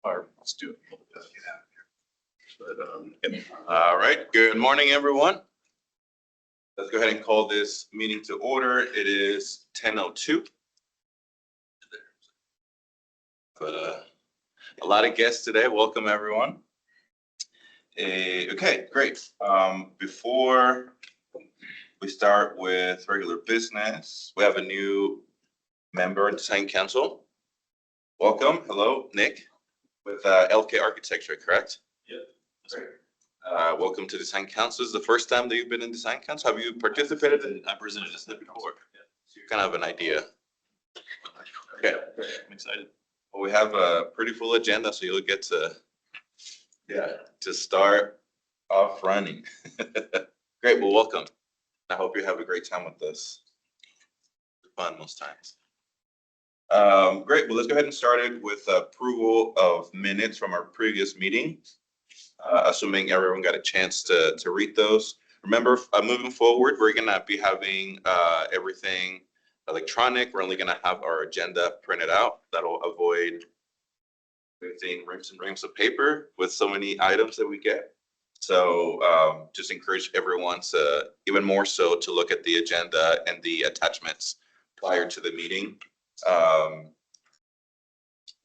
Or let's do it. All right. Good morning, everyone. Let's go ahead and call this meeting to order. It is 10:02. But a lot of guests today. Welcome, everyone. Okay, great. Before we start with regular business, we have a new member of Design Council. Welcome. Hello, Nick, with LK Architecture, correct? Yep. Great. Welcome to Design Council. This is the first time that you've been in Design Council. Have you participated in? I presented this before. Yeah. So you kind of have an idea. Okay. I'm excited. Well, we have a pretty full agenda, so you'll get to start off running. Great. Well, welcome. I hope you have a great time with this. It's fun most times. Great. Well, let's go ahead and start it with approval of minutes from our previous meeting. Assuming everyone got a chance to read those. Remember, moving forward, we're gonna be having everything electronic. We're only gonna have our agenda printed out. That'll avoid wasting reams and reams of paper with so many items that we get. So just encourage everyone to, even more so, to look at the agenda and the attachments prior to the meeting.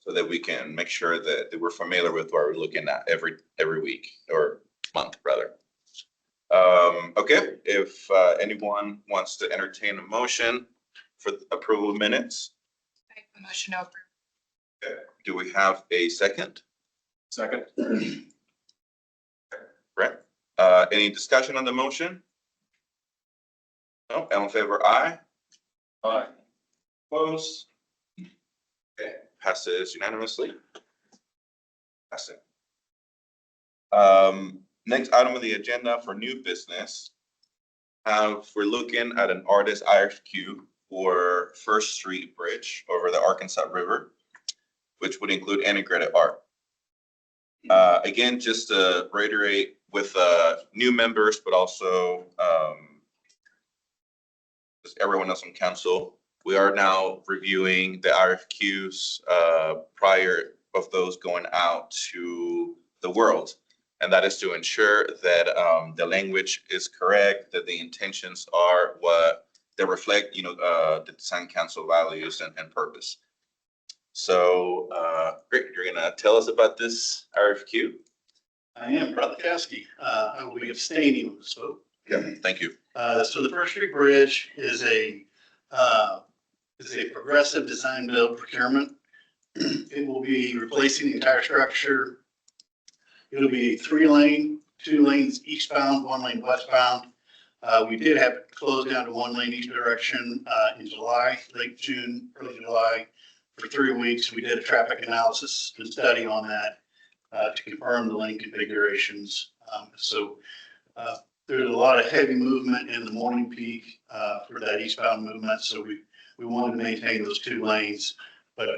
So that we can make sure that we're familiar with what we're looking at every week or month, rather. Okay, if anyone wants to entertain a motion for approval of minutes. Make the motion to approve. Okay. Do we have a second? Second. Right. Any discussion on the motion? No, all in favor, aye. Aye. Opposed? Okay, passes unanimously. Passing. Next item on the agenda for new business. We're looking at an artist RFQ for First Street Bridge over the Arkansas River, which would include integrated art. Again, just to reiterate with new members, but also just everyone else on council, we are now reviewing the RFQs prior of those going out to the world. And that is to ensure that the language is correct, that the intentions are what they reflect, the Design Council values and purpose. So, great, you're gonna tell us about this RFQ? I am, Brother Kowski. I will be abstaining on this vote. Yeah, thank you. So the First Street Bridge is a progressive design build procurement. It will be replacing the entire structure. It'll be 3-lane, 2 lanes eastbound, 1 lane westbound. We did have it closed down to 1 lane each direction in July, late June, early July, for 3 weeks. We did a traffic analysis and study on that to confirm the lane configurations. There's a lot of heavy movement in the morning peak for that eastbound movement. So we wanted to maintain those 2 lanes, but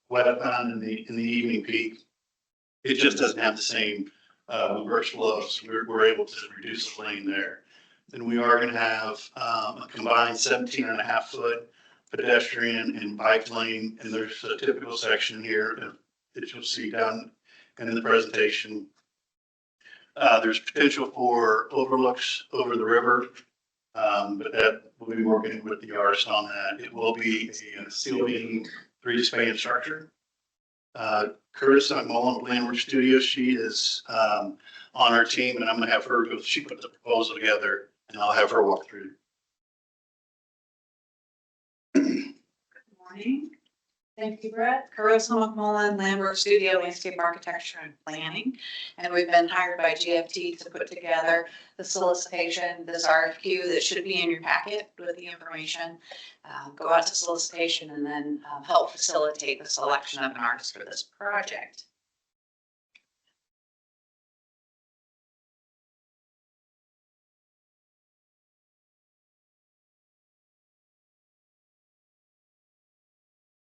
westbound in the evening peak, it just doesn't have the same reverse flows. We're able to reduce the lane there. Then we are going to have a combined 17.5-foot pedestrian and bike lane. And there's a typical section here that you'll see down in the presentation. There's potential for overlooks over the river, but that we'll be working with the artist on that. It will be a steel beam 3-span structure. Carissa McMullen with Landwork Studios, she is on our team, and I'm going to have her go. She put the proposal together, and I'll have her walk through. Good morning. Thank you, Brett. Carissa McMullen, Landwork Studio, Landscape Architecture and Planning. And we've been hired by GFT to put together the solicitation, this RFQ that should be in your packet with the information. Go out to solicitation and then help facilitate the selection of an artist for this project.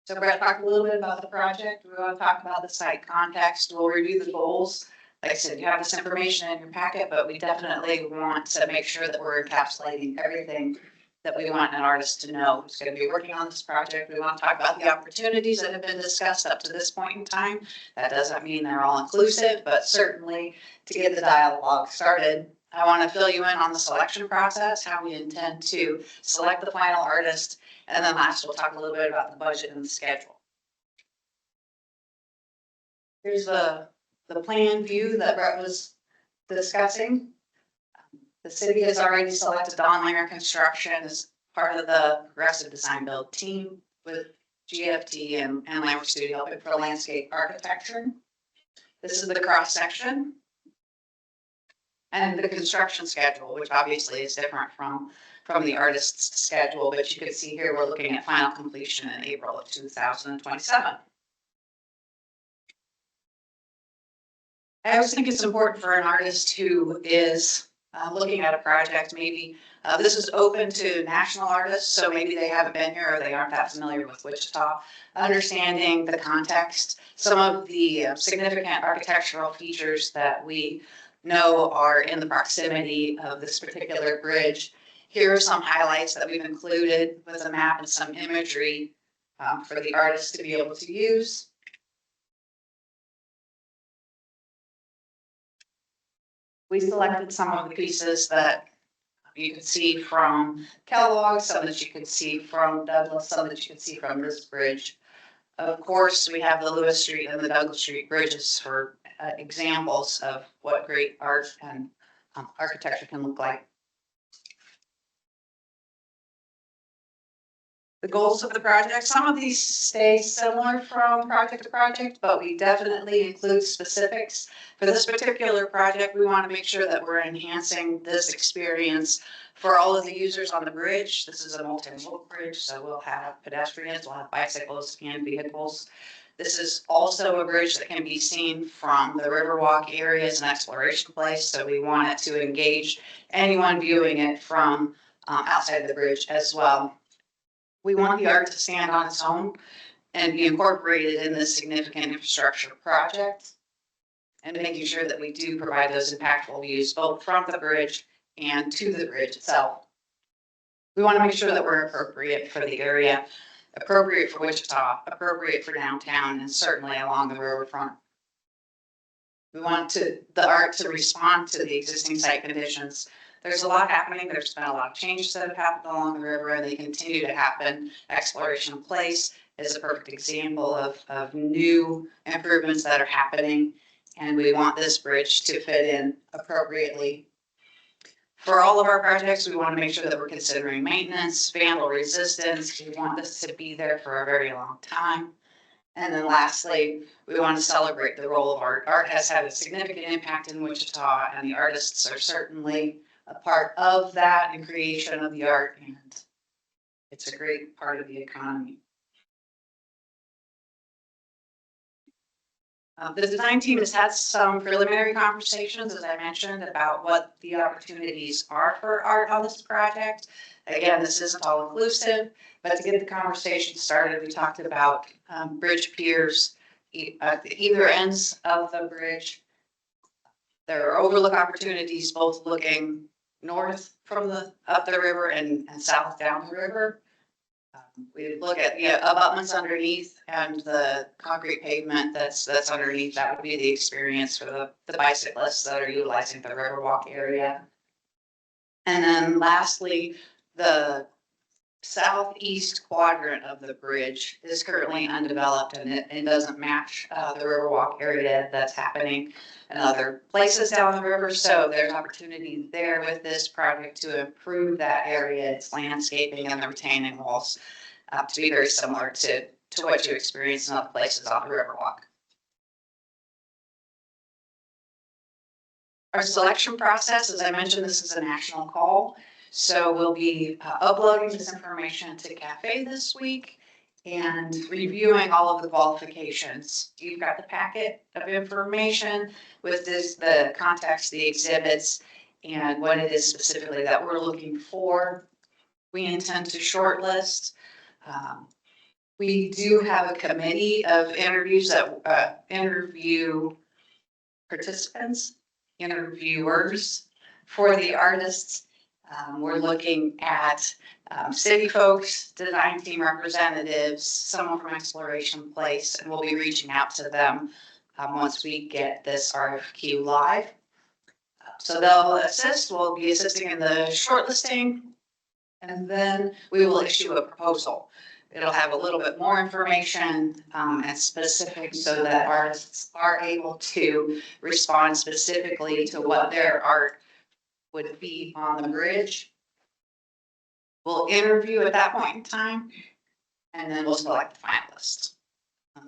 So Brett talked a little bit about the project. We want to talk about the site context. We'll review the goals. Like I said, you have this information in your packet, but we definitely want to make sure that we're encapsulating everything that we want an artist to know who's going to be working on this project. We want to talk about the opportunities that have been discussed up to this point in time. That doesn't mean they're all inclusive, but certainly to get the dialogue started, I want to fill you in on the selection process, how we intend to select the final artist, and then last we'll talk a little bit about the budget and the schedule. Here's the plan view that Brett was discussing. The city has already selected Don Langer Construction as part of the progressive design build team with GFT and Langer Studio helping for landscape architecture. This is the cross section. And the construction schedule, which obviously is different from the artist's schedule, but you can see here we're looking at final completion in April of 2027. I always think it's important for an artist who is looking at a project, maybe this is open to national artists, so maybe they haven't been here or they aren't that familiar with Wichita, understanding the context, some of the significant architectural features that we know are in the proximity of this particular bridge. Here are some highlights that we've included with a map and some imagery for the artist to be able to use. We selected some of the pieces that you could see from Kellogg, some that you could see from Douglas, some that you could see from this bridge. Of course, we have the Lewis Street and the Douglas Street bridges for examples of what great art and architecture can look like. The goals of the project, some of these stay similar from project to project, but we definitely include specifics. For this particular project, we want to make sure that we're enhancing this experience for all of the users on the bridge. This is a multimodal bridge, so we'll have pedestrians, we'll have bicycles and vehicles. This is also a bridge that can be seen from the Riverwalk area as an exploration place, so we want it to engage anyone viewing it from outside the bridge as well. We want the art to stand on its own and be incorporated in this significant infrastructure project, and making sure that we do provide those impactful views both from the bridge and to the bridge itself. We want to make sure that we're appropriate for the area, appropriate for Wichita, appropriate for downtown, and certainly along the riverfront. We want the art to respond to the existing site conditions. There's a lot happening. There's been a lot of changes that have happened along the river, and they continue to happen. Exploration Place is a perfect example of new improvements that are happening, and we want this bridge to fit in appropriately. For all of our projects, we want to make sure that we're considering maintenance, vandal resistance. We want this to be there for a very long time. And then lastly, we want to celebrate the role of art. Art has had a significant impact in Wichita, and the artists are certainly a part of that and creation of the art, and it's a great part of the economy. The design team has had some preliminary conversations, as I mentioned, about what the opportunities are for art on this project. Again, this isn't all inclusive, but to get the conversation started, we talked about bridge piers at either ends of the bridge. There are overlook opportunities both looking north from up the river and south down the river. We look at abutments underneath and the concrete pavement that's underneath. That would be the experience for the bicyclists that are utilizing the Riverwalk area. And then lastly, the southeast quadrant of the bridge is currently undeveloped, and it doesn't match the Riverwalk area that's happening in other places down the river. So there's opportunity there with this project to improve that area, its landscaping and the retaining walls to be very similar to what you experience in other places on the Riverwalk. Our selection process, as I mentioned, this is a national call. So we'll be uploading this information to Cafe this week and reviewing all of the qualifications. You've got the packet of information with the context, the exhibits, and what it is specifically that we're looking for. We intend to shortlist. We do have a committee of interviews that interview participants, interviewers for the artists. We're looking at city folks, design team representatives, someone from Exploration Place, and we'll be reaching out to them once we get this RFQ live. So they'll assist, we'll be assisting in the shortlisting, and then we will issue a proposal. It'll have a little bit more information and specifics so that artists are able to respond specifically to what their art would be on the bridge. We'll interview at that point in time, and then we'll select the finalists.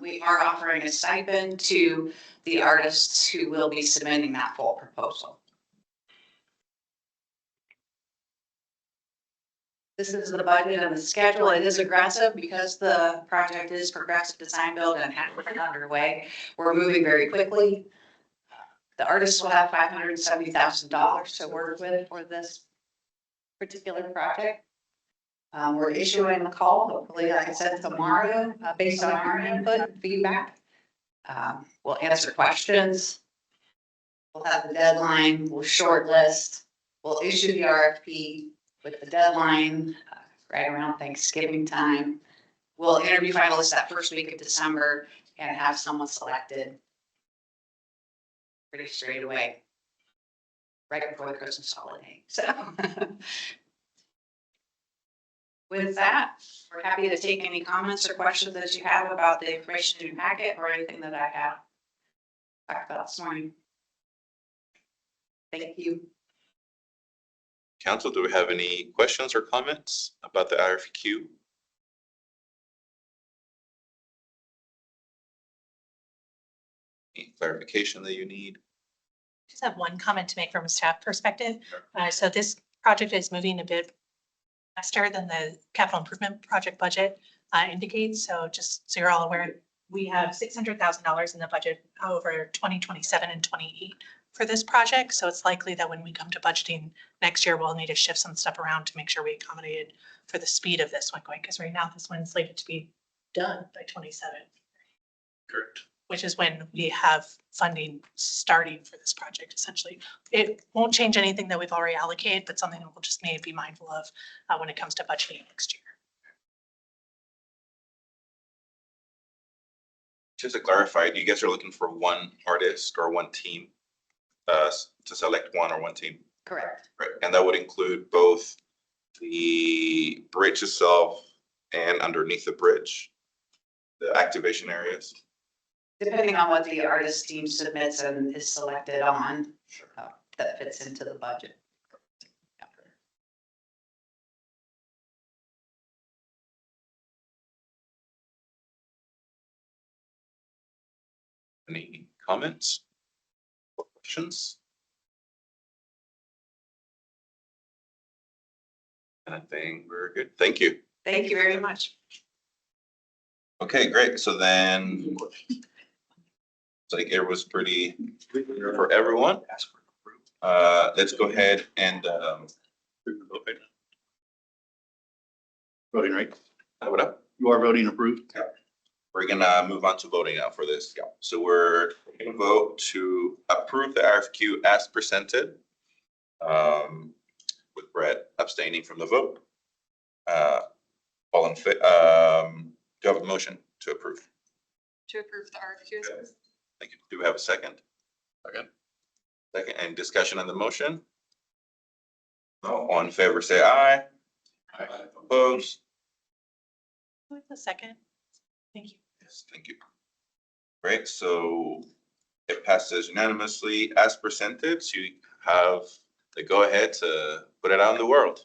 We are offering a stipend to the artists who will be submitting that full proposal. This is the budget and the schedule. It is aggressive because the project is progressive design build and has been underway. We're moving very quickly. The artists will have $570,000 to work with for this particular project. We're issuing the call, hopefully, like I said, tomorrow, based on our input and feedback. We'll answer questions. We'll have the deadline, we'll shortlist, we'll issue the RFP with the deadline right around Thanksgiving time. We'll interview finalists that first week of December and have someone selected pretty straight away, right before the Christmas holiday. So with that, we're happy to take any comments or questions that you have about the information in your packet or anything that I have talked about this morning. Thank you. Council, do we have any questions or comments about the RFQ? Any clarification that you need? Just have one comment to make from a staff perspective. So this project is moving a bit faster than the capital improvement project budget indicates. So just so you're all aware, we have $600,000 in the budget over 2027 and 28 for this project. So it's likely that when we come to budgeting next year, we'll need to shift some stuff around to make sure we accommodated for the speed of this one going. Because right now this one's slated to be done by 27. Correct. Which is when we have funding starting for this project, essentially. It won't change anything that we've already allocated, but something that we'll just need to be mindful of when it comes to budgeting next year. Just to clarify, you guys are looking for one artist or one team to select one or one team? Correct. Right, and that would include both the bridge itself and underneath the bridge, the activation areas? Depending on what the artist team submits and is selected on, that fits into the budget. Any comments or questions? I think we're good. Thank you. Thank you very much. Okay, great. So then, it's like it was pretty clear for everyone. Let's go ahead and Voting right? what up? You are voting approved? We're gonna move on to voting now for this. Yeah. So we're gonna vote to approve the RFQ as presented. With Brett abstaining from the vote. All in favor, do you have a motion to approve? To approve the RFQ. Thank you. Do we have a second? Second. Second, any discussion on the motion? No, all in favor, say aye. Aye. Opposed? Wait a second. Thank you. Yes, thank you. Great, so it passes unanimously as presented. So you have the go ahead to put it out in the world.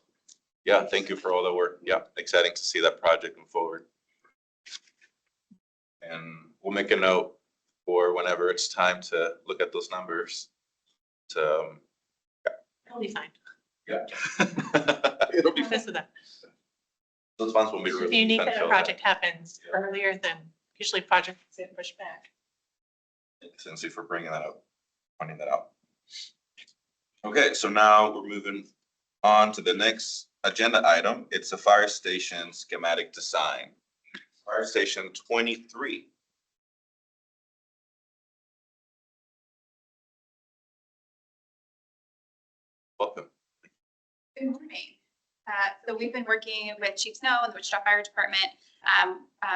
Yeah, thank you for all the work. Yeah, exciting to see that project move forward. And we'll make a note for whenever it's time to look at those numbers. To It'll be fine. yeah. It'll be This is that. those funds will be It's released. unique that a until project happens Yeah. earlier than usually projects get pushed back. Thank you for bringing that up, pointing that out. Okay, so now we're moving on to the next agenda item. It's a fire station schematic design. Fire Station 23. Welcome. Good morning. So we've been working with Chief Snow and the Wichita Fire Department.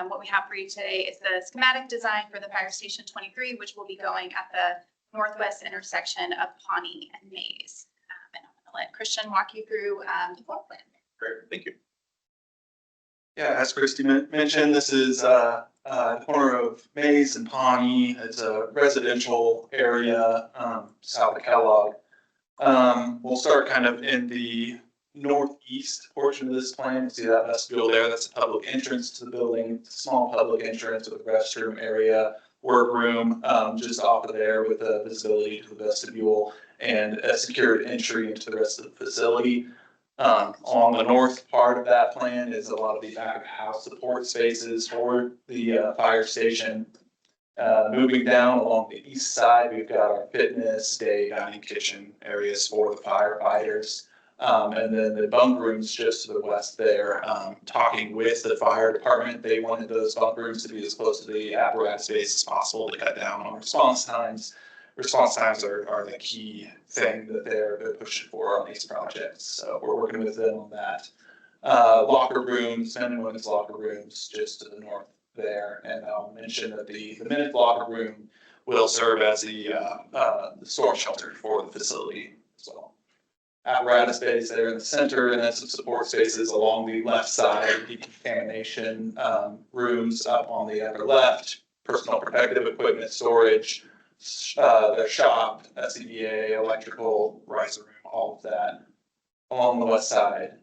What we have for you today is the schematic design for the Fire Station 23, which will be going at the northwest intersection of Pawnee and Mays. And I'm going to let Christian walk you through the floor plan. Great, thank you. Yeah, as Christy mentioned, this is the corner of Mays and Pawnee. It's a residential area south of Kellogg. We'll start kind of in the northeast portion of this plan. You see that vestibule there? That's a public entrance to the building. It's a small public entrance with a restroom area, workroom just off of there with a visibility to the vestibule and a secured entry into the rest of the facility. Along the north part of that plan is a lot of the back of house support spaces for the fire station. Moving down along the east side, we've got our fitness, day, dining, kitchen areas for the firefighters. And then the bunk rooms just to the west there. Talking with the fire department, they wanted those bunk rooms to be as close to the apparatus space as possible to cut down on response times. Response times are the key thing that they're pushing for on these projects. So we're working with them on that. Locker rooms, men and women's locker rooms just to the north there. And I'll mention that the men's locker room will serve as the storm shelter for the facility as well. Apparatus space there in the center, and then some support spaces along the left side, decontamination rooms up on the upper left, personal protective equipment storage, their shop, SCBA, electrical, riser room, all of that along the west side.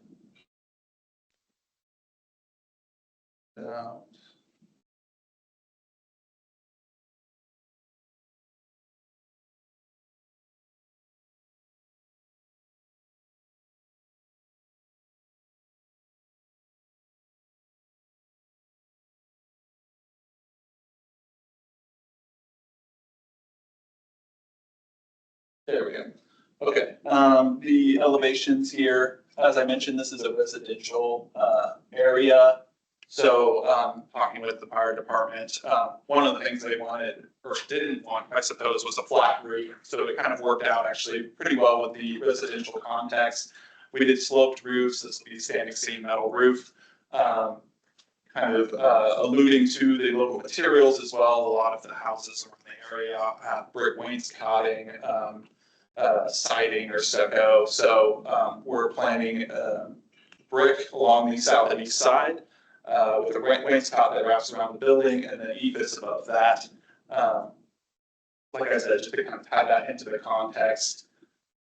There we go. Okay, the elevations here, as I mentioned, this is a residential area. So talking with the fire department, one of the things they wanted or didn't want, I suppose, was a flat roof. So it kind of worked out actually pretty well with the residential context. We did sloped roofs. This will be standing seam metal roof. Kind of alluding to the local materials as well. A lot of the houses around the area have brick wainscoting, siding or stucco. So we're planning brick along the south and east side with a wainscot that wraps around the building and then EVIS above that. Like I said, just to kind of tie that into the context,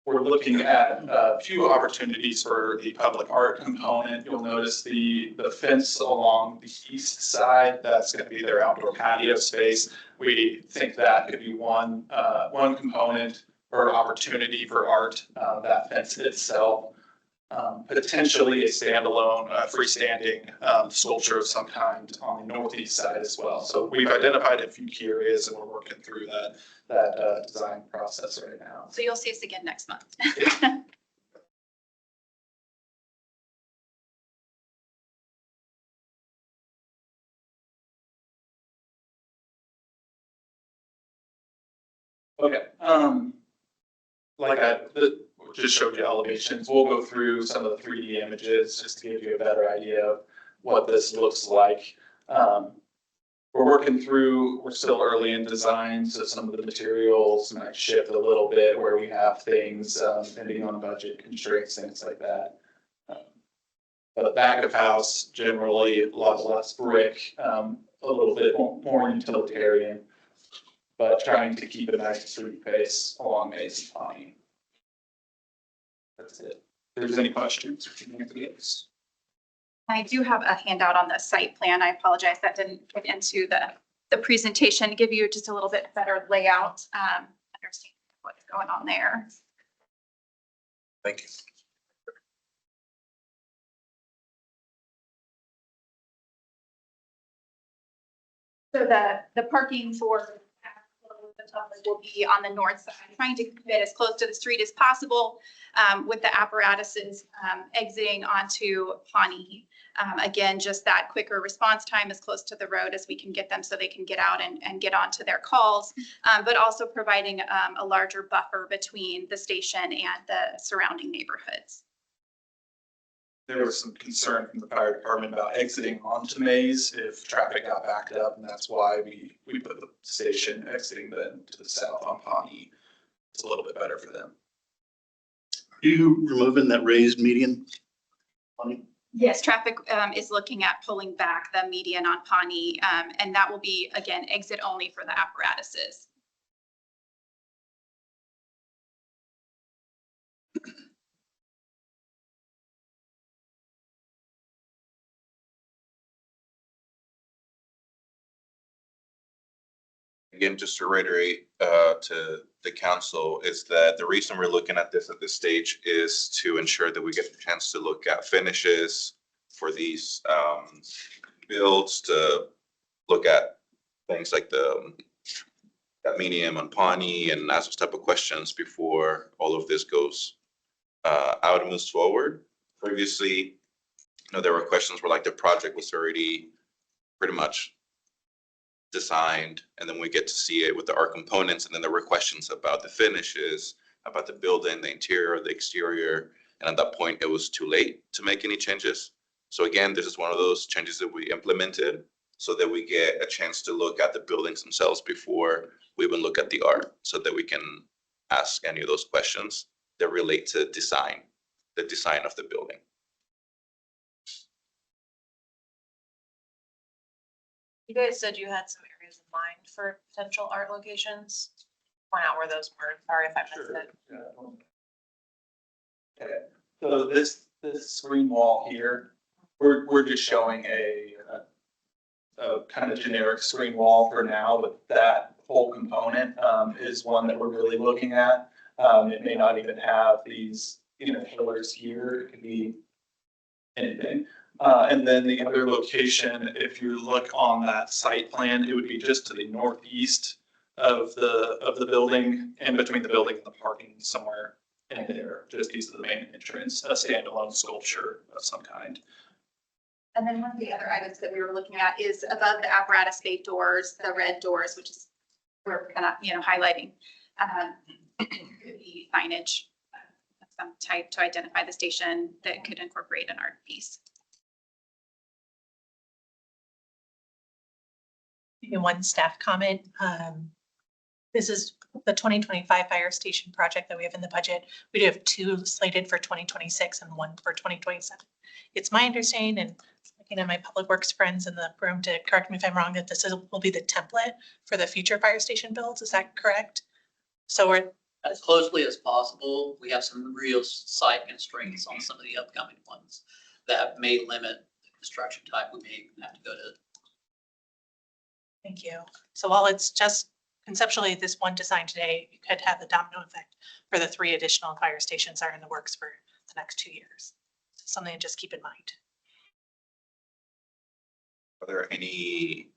we're looking at a few opportunities for the public art component. You'll notice the fence along the east side, that's going to be their outdoor patio space. We think that could be one component or opportunity for art, that fence itself. Potentially a standalone, freestanding sculpture of some kind on the northeast side as well. So we've identified a few key areas and we're working through that design process right now. So you'll see us again next month. Okay, like I just showed you elevations, we'll go through some of the 3D images just to give you a better idea of what this looks like. We're working through, we're still early in design, so some of the materials might shift a little bit where we have things, depending on budget constraints, things like that. But back of house, generally a lot less brick, a little bit more utilitarian, but trying to keep a nice street face along Mays and Pawnee. That's it. If there's any questions, we can answer these. I do have a handout on the site plan. I apologize that didn't get into the presentation to give you just a little bit better layout, understand what's going on there. Thank you. So the parking for the public will be on the north side, trying to keep it as close to the street as possible, with the apparatuses exiting onto Pawnee. Again, just that quicker response time as close to the road as we can get them so they can get out and get onto their calls, but also providing a larger buffer between the station and the surrounding neighborhoods. there was some concern from the fire department about exiting onto Maze if traffic got backed up, and that's why we put the station exiting then to the south on Pawnee. It's a little bit better for them. You removing that raised median? Yes, traffic is looking at pulling back the median on Pawnee, and that will be, again, exit only for the apparatuses. Again, just to reiterate to the council is that the reason we're looking at this stage is to ensure that we get the chance to look at finishes for these builds, to look at things like that medium on Pawnee and ask those type of questions before all of this goes out and moves forward. Previously, there were questions where like the project was already pretty much designed, and then we get to see it with our components, and then there were questions about the finishes, about the building, the interior, the exterior, and at that point it was too late to make any changes. So again, this is one of those changes that we implemented so that we get a chance to look at the buildings themselves before we even look at the art, so that we can ask any of those questions that relate to design, the design of the building. You guys said you had some areas in mind for potential art locations. Point out where those were. Sorry if I missed Sure. it. Yeah. Okay, so this screen wall here, we're just showing a kind of generic screen wall for now, but that whole component is one that we're really looking at. It may not even have these, pillars here. It could be anything. And then the other location, if you look on that site plan, it would be just to the northeast of the building, and between the building and the parking somewhere in there, just east of the main entrance, a standalone sculpture of some kind. And then one of the other items that we were looking at is above the apparatus bay doors, the red doors, which is where we're kind of, highlighting, could be signage of some type to identify the station that could incorporate an art piece. Maybe one staff comment. This is the 2025 fire station project that we have in the budget. We do have 2 slated for 2026 and 1 for 2027. It's my understanding, and looking at my public works friends in the room to correct me if I'm wrong, that this will be the template for the future fire station builds. Is that correct? So we're As closely as possible. We have some real site constraints on some of the upcoming ones that may limit the construction type. We may even have to go to. Thank you. So while it's just conceptually this one design today, it could have the domino effect for the 3 additional fire stations that are in the works for the next 2 years. Something to just keep in mind. Are there any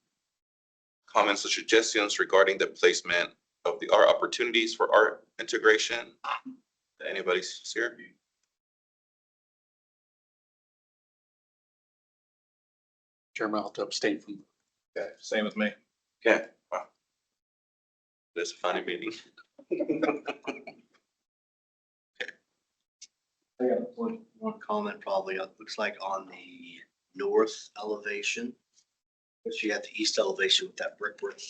comments or suggestions regarding the placement of the art opportunities for art integration? Anybody here? Chairman, I'll have to abstain from. Okay, same with me. Okay, wow. This funny meeting. I got one comment probably, it looks like on the north elevation, but you have the east elevation with that brickwork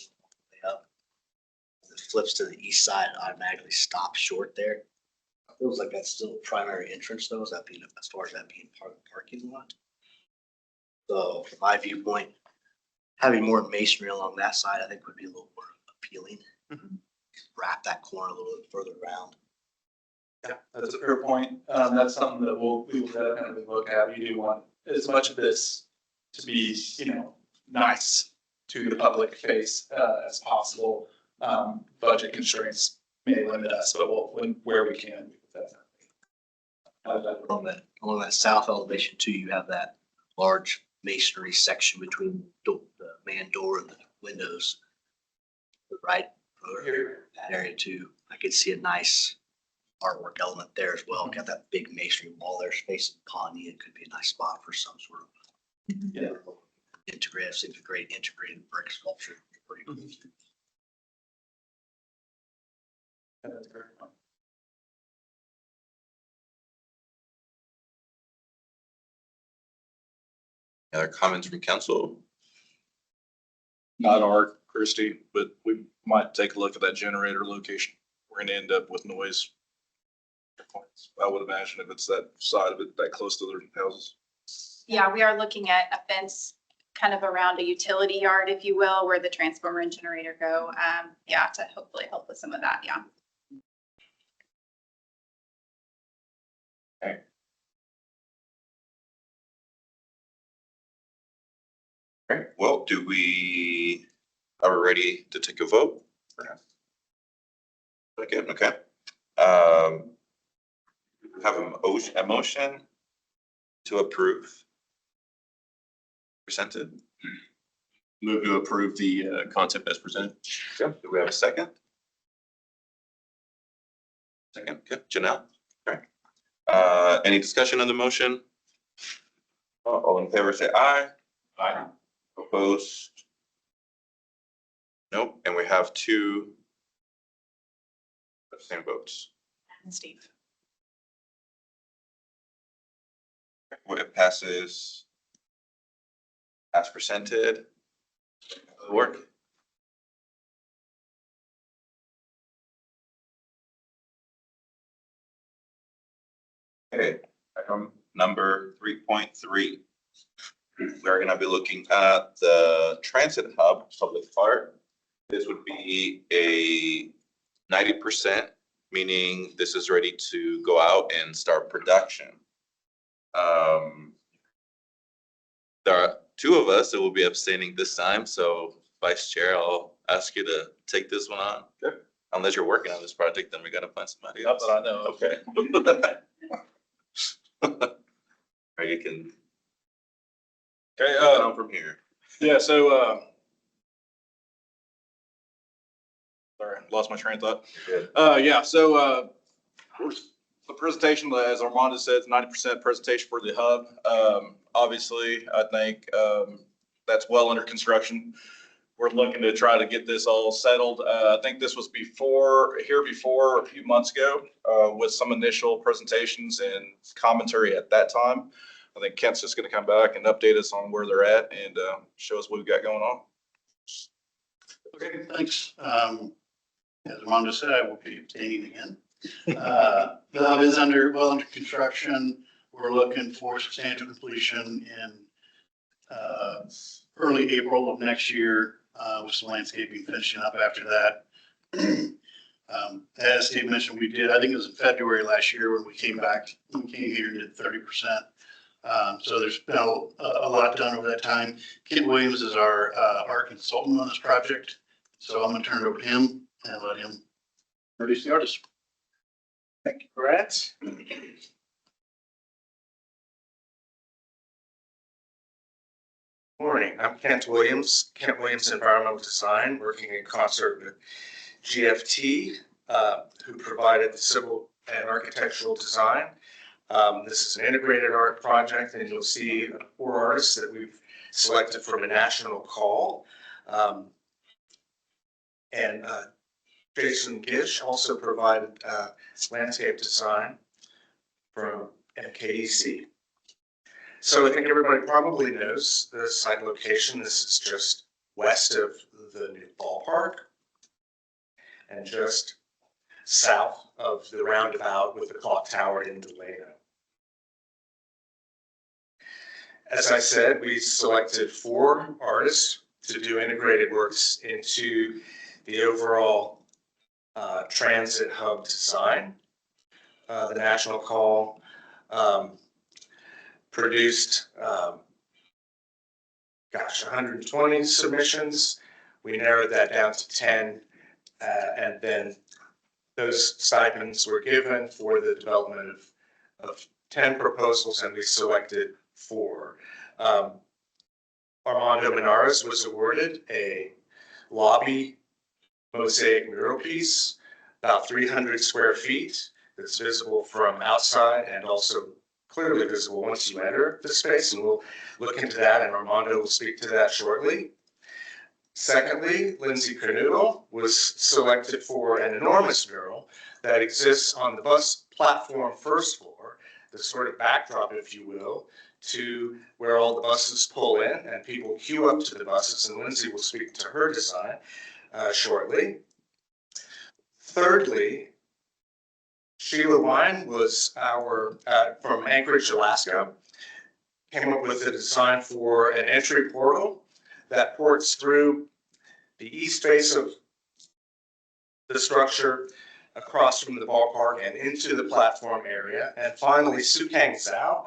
up. It flips to the east side, it automatically stops short there. Feels like that's still a primary entrance though, is that being, as far as that being part of the parking lot? So from my viewpoint, having more masonry along that side, I think would be a little more appealing. Wrap that corner a little bit further around. Yeah, that's a fair point. That's something that we will definitely look at. We do want as much of this to be, nice to the public face as possible. Budget constraints may limit us, but where we can, definitely. Along that south elevation too, you have that large masonry section between the man door and the windows. Right, that area too. I could see a nice artwork element there as well. Got that big masonry wall there facing Pawnee. It could be a nice spot for some sort of integrated, seems a great integrated brick sculpture. Pretty cool. That's a great point. Any other comments from council? Not art, Christie, but we might take a look at that generator location. We're gonna end up with noise. I would imagine if it's that side of it, that close to their houses. Yeah, we are looking at a fence kind of around a utility yard, if you will, where the transformer and generator go. Yeah, to hopefully help with some of that, yeah. Okay, well, are we ready to take a vote? Second, okay. Have a motion to approve. Presented. Move to approve the concept as presented. Do we have a second? Second, okay, Janelle. Okay. Any discussion on the motion? All in favor, say aye. Aye. Opposed? Nope, and we have 2 abstain votes. And Steve. Well, it passes as presented. Work. Okay, item number 3.3. We're gonna be looking at the transit hub public part. This would be a 90%, meaning this is ready to go out and start production. There are 2 of us that will be abstaining this time, so Vice Chair, I'll ask you to take this one on. Sure. Unless you're working on this project, then we gotta find somebody Not else. that I know of. Okay. Or you can Okay, come from here. yeah, so, sorry, lost my train of thought. You're good. Yeah, so, the presentation, as Armando said, is 90% presentation for the hub. Obviously, I think, that's well under construction. We're looking to try to get this all settled. I think this was before a few months ago, with some initial presentations and commentary at that time. I think Kent's just gonna come back and update us on where they're at and, show us what we've got going on. Okay, thanks. As Armando said, I will be abstaining again. The hub is well under construction. We're looking for substantial completion in early April of next year, with some landscaping finishing up after that. As Steve mentioned, I think it was in February last year when we came here and did 30%. So there's been a lot done over that time. Kent Williams is our consultant on this project. So I'm gonna turn it over to him and let him introduce the artist. Thank you, Brett. Morning, I'm Kent Williams, Kent Williams Environmental Design, working in concert with GFT, who provided the civil and architectural design. This is an integrated art project, and you'll see 4 artists that we've selected from a national call. And Jason Gish also provided landscape design from MKEC. So I think everybody probably knows the site location. This is just west of the new ballpark and just south of the roundabout with the clock tower in Delano. As I said, we selected 4 artists to do integrated works into the overall transit hub design. The national call produced 120 submissions. We narrowed that down to 10, and then those stipends were given for the development of 10 proposals, and we selected 4. Armando Menares was awarded a lobby mosaic mural piece, about 300 square feet, that's visible from outside and also clearly visible once you enter the space, and we'll look into that, and Armando will speak to that shortly. Secondly, Lindsay Canoodle was selected for an enormous mural that exists on the bus platform first floor, the sort of backdrop, if you will, to where all the buses pull in and people queue up to the buses, and Lindsay will speak to her design shortly. Thirdly, Sheila Wine was from Anchorage, Alaska, came up with a design for an entry portal that ports through the east face of the structure across from the ballpark and into the platform area. And finally, Sukang Zhao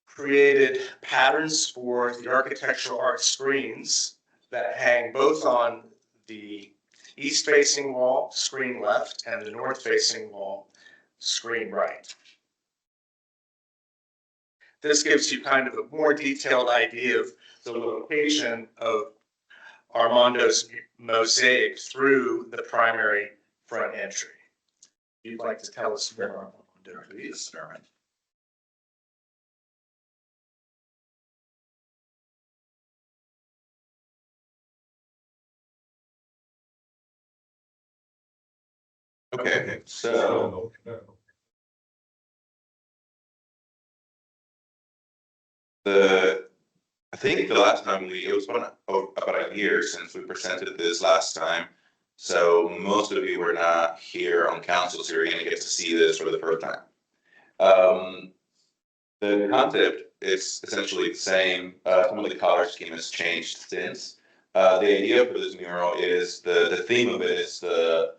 created patterns for the architectural art screens that hang both on the east-facing wall, screen left, and the north-facing wall, screen right. This gives you kind of a more detailed idea of the location of Armando's mosaic through the primary front entry. If you'd like to tell us more, Armando, please. Okay, so I think the last time it was about a year since we presented this last time. So most of you were not here on council, so you're gonna get to see this for the first time. The concept is essentially the same. Some of the color scheme has changed since. The idea for this mural is the theme of it is the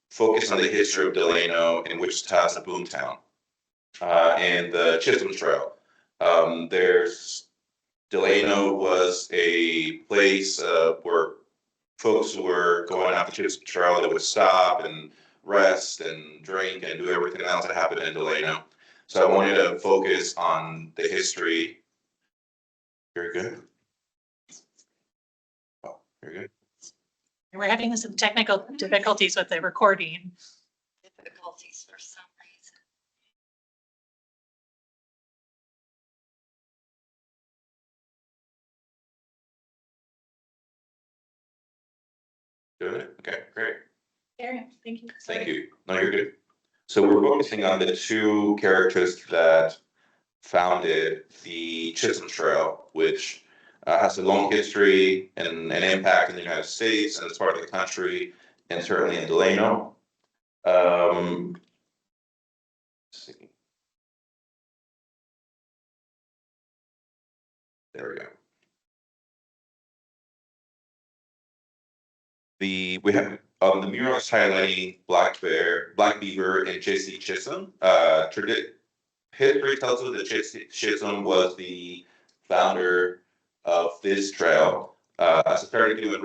focus on the history of Delano in Wichita as a boomtown, and the Chisholm Trail. Delano was a place where folks who were going out the Chisholm Trail that would stop and rest and drink and do everything else that happened in Delano. So I wanted to focus on the history. Very good. Oh, very good. We're having some technical difficulties with the recording. Difficulties for some reason. Good. Okay, great. Thank you. Thank you. No, you're good. So we're focusing on the two characters that founded the Chisholm Trail, which has a long history and an impact in the United States and as part of the country, and certainly in Delano. Let's see. There we go. We have the murals highlighting Black Beaver, and J.C. Chisholm. History tells us that J.C. Chisholm was the founder of this trail. As I started doing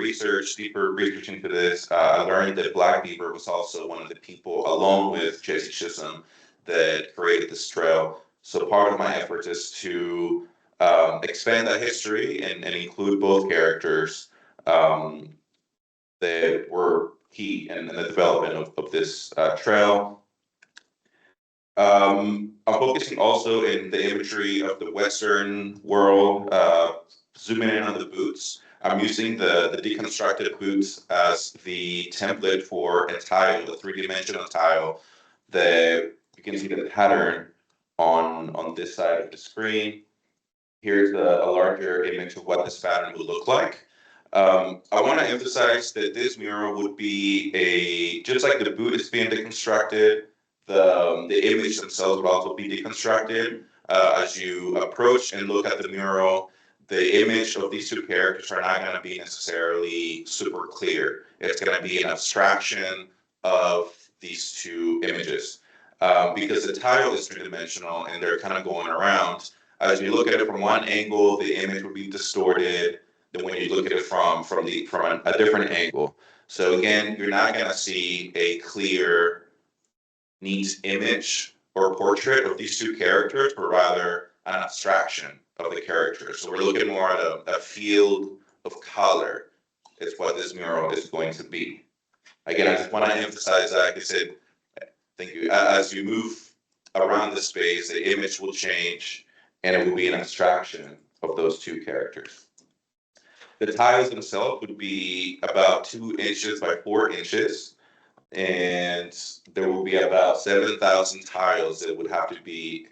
deeper research into this, I learned that Black Beaver was also one of the people, along with J.C. Chisholm, that created this trail. So part of my efforts is to expand that history and include both characters that were key in the development of this trail. I'm focusing also in the imagery of the Western world, zooming in on the boots. I'm using the deconstructed boots as the template for a tile, the three-dimensional tile that you can see the pattern on this side of the screen. Here's a larger image of what this pattern would look like. I want to emphasize that this mural would be just like the boot is being deconstructed, the image themselves would also be deconstructed. As you approach and look at the mural, the image of these two characters are not going to be necessarily super clear. It's going to be an abstraction of these two images. Because the tile is three-dimensional and they're kind of going around. As you look at it from one angle, the image would be distorted than when you look at it from a different angle. So again, you're not going to see a clear, neat image or portrait of these two characters, but rather an abstraction of the characters. So we're looking more at a field of color is what this mural is going to be. Again, I just want to emphasize that, like I said, thank you. As you move around the space, the image will change and it will be an abstraction of those two characters. The tiles themselves would be about 2 inches by 4 inches, and there will be about 7,000 tiles that would have to be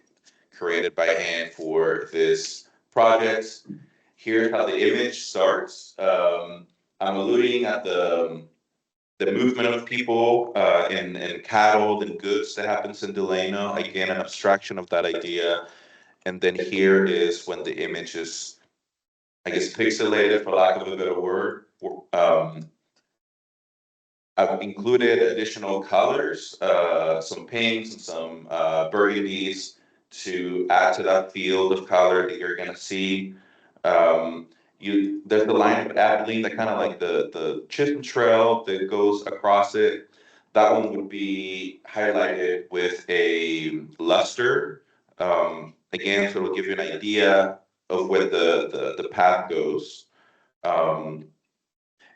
created by hand for this project. Here's how the image starts. I'm alluding at the movement of people and cattle and goods that happens in Delano. Again, an abstraction of that idea. And then here is when the image is, I guess, pixelated, for lack of a better word. I've included additional colors, some pinks and some burgundies to add to that field of color that you're gonna see. There's the line of Abilene, that kind of like the Chisholm Trail that goes across it. That one would be highlighted with a luster. Again, so it'll give you an idea of where the path goes. And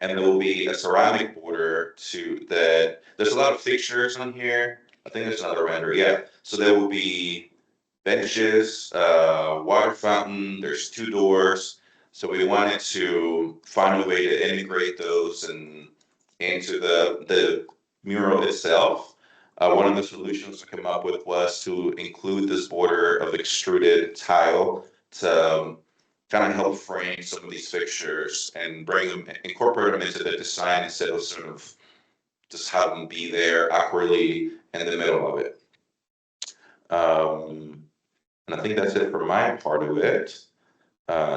there will be a ceramic border to that. There's a lot of fixtures on here. I think there's another render, yeah. So there will be benches, water fountain, there's 2 doors. So we wanted to find a way to integrate those and into the mural itself. One of the solutions to come up with was to include this border of extruded tile to kind of help frame some of these fixtures and incorporate them into the design instead of sort of just have them be there awkwardly in the middle of it. And I think that's it for my part of it.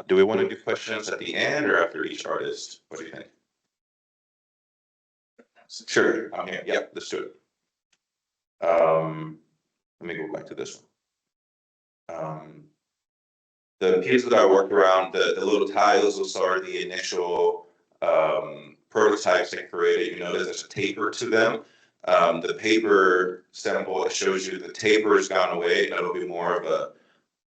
Do we want to do questions at the end or after each artist? What do you think? Sure, I'm here. Yep, let's do it. Let me go back to this one. The pieces that I worked around, the little tiles, those are the initial prototypes I created. You notice there's a taper to them. The paper sample, it shows you the taper has gone away. It'll be more of a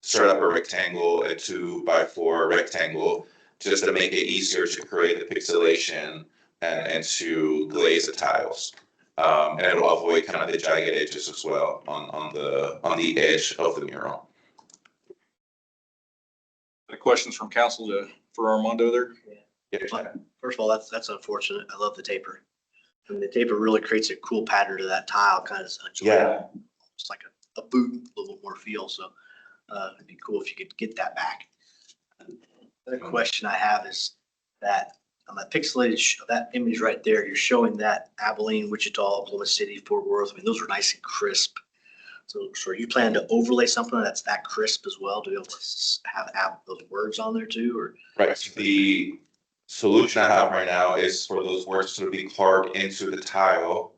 start up a rectangle, a 2x4 rectangle, just to make it easier to create the pixelation and to glaze the tiles. And it'll avoid kind of the jagged edges as well on the edge of the mural. Any questions from council for Armando there? Yeah. First of all, that's unfortunate. I love the taper. I mean, the taper really creates a cool pattern to that tile, kind of Yeah. it's like a boot, a little more feel. So it'd be cool if you could get that back. The question I have is that on that pixelated that image right there, you're showing that Abilene, Wichita, Oklahoma City, Fort Worth. I mean, those are nice and crisp. So are you planning to overlay something that's that crisp as well to be able to have those words on there too, or? Right, so the solution I have right now is for those words to be carved into the tile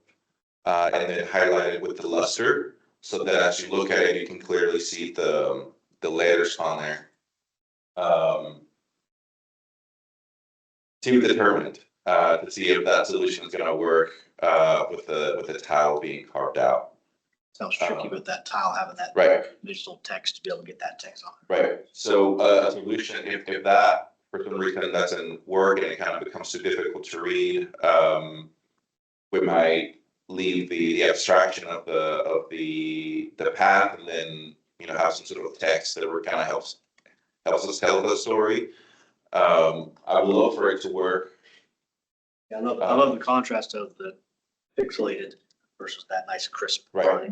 and then highlighted with the luster, so that as you look at it, you can clearly see the letters on there. To be determined to see if that solution is going to work with the tile being carved out. Sounds tricky with that tile having that Right. digital text to be able to get that text on. Right. So a solution, if that for some reason doesn't work and it kind of becomes too difficult to read, we might leave the abstraction of the path and then have some sort of text that kind of helps us tell the story. I would love for it to work. Yeah, I love the contrast of the pixelated versus that nice crisp. Right.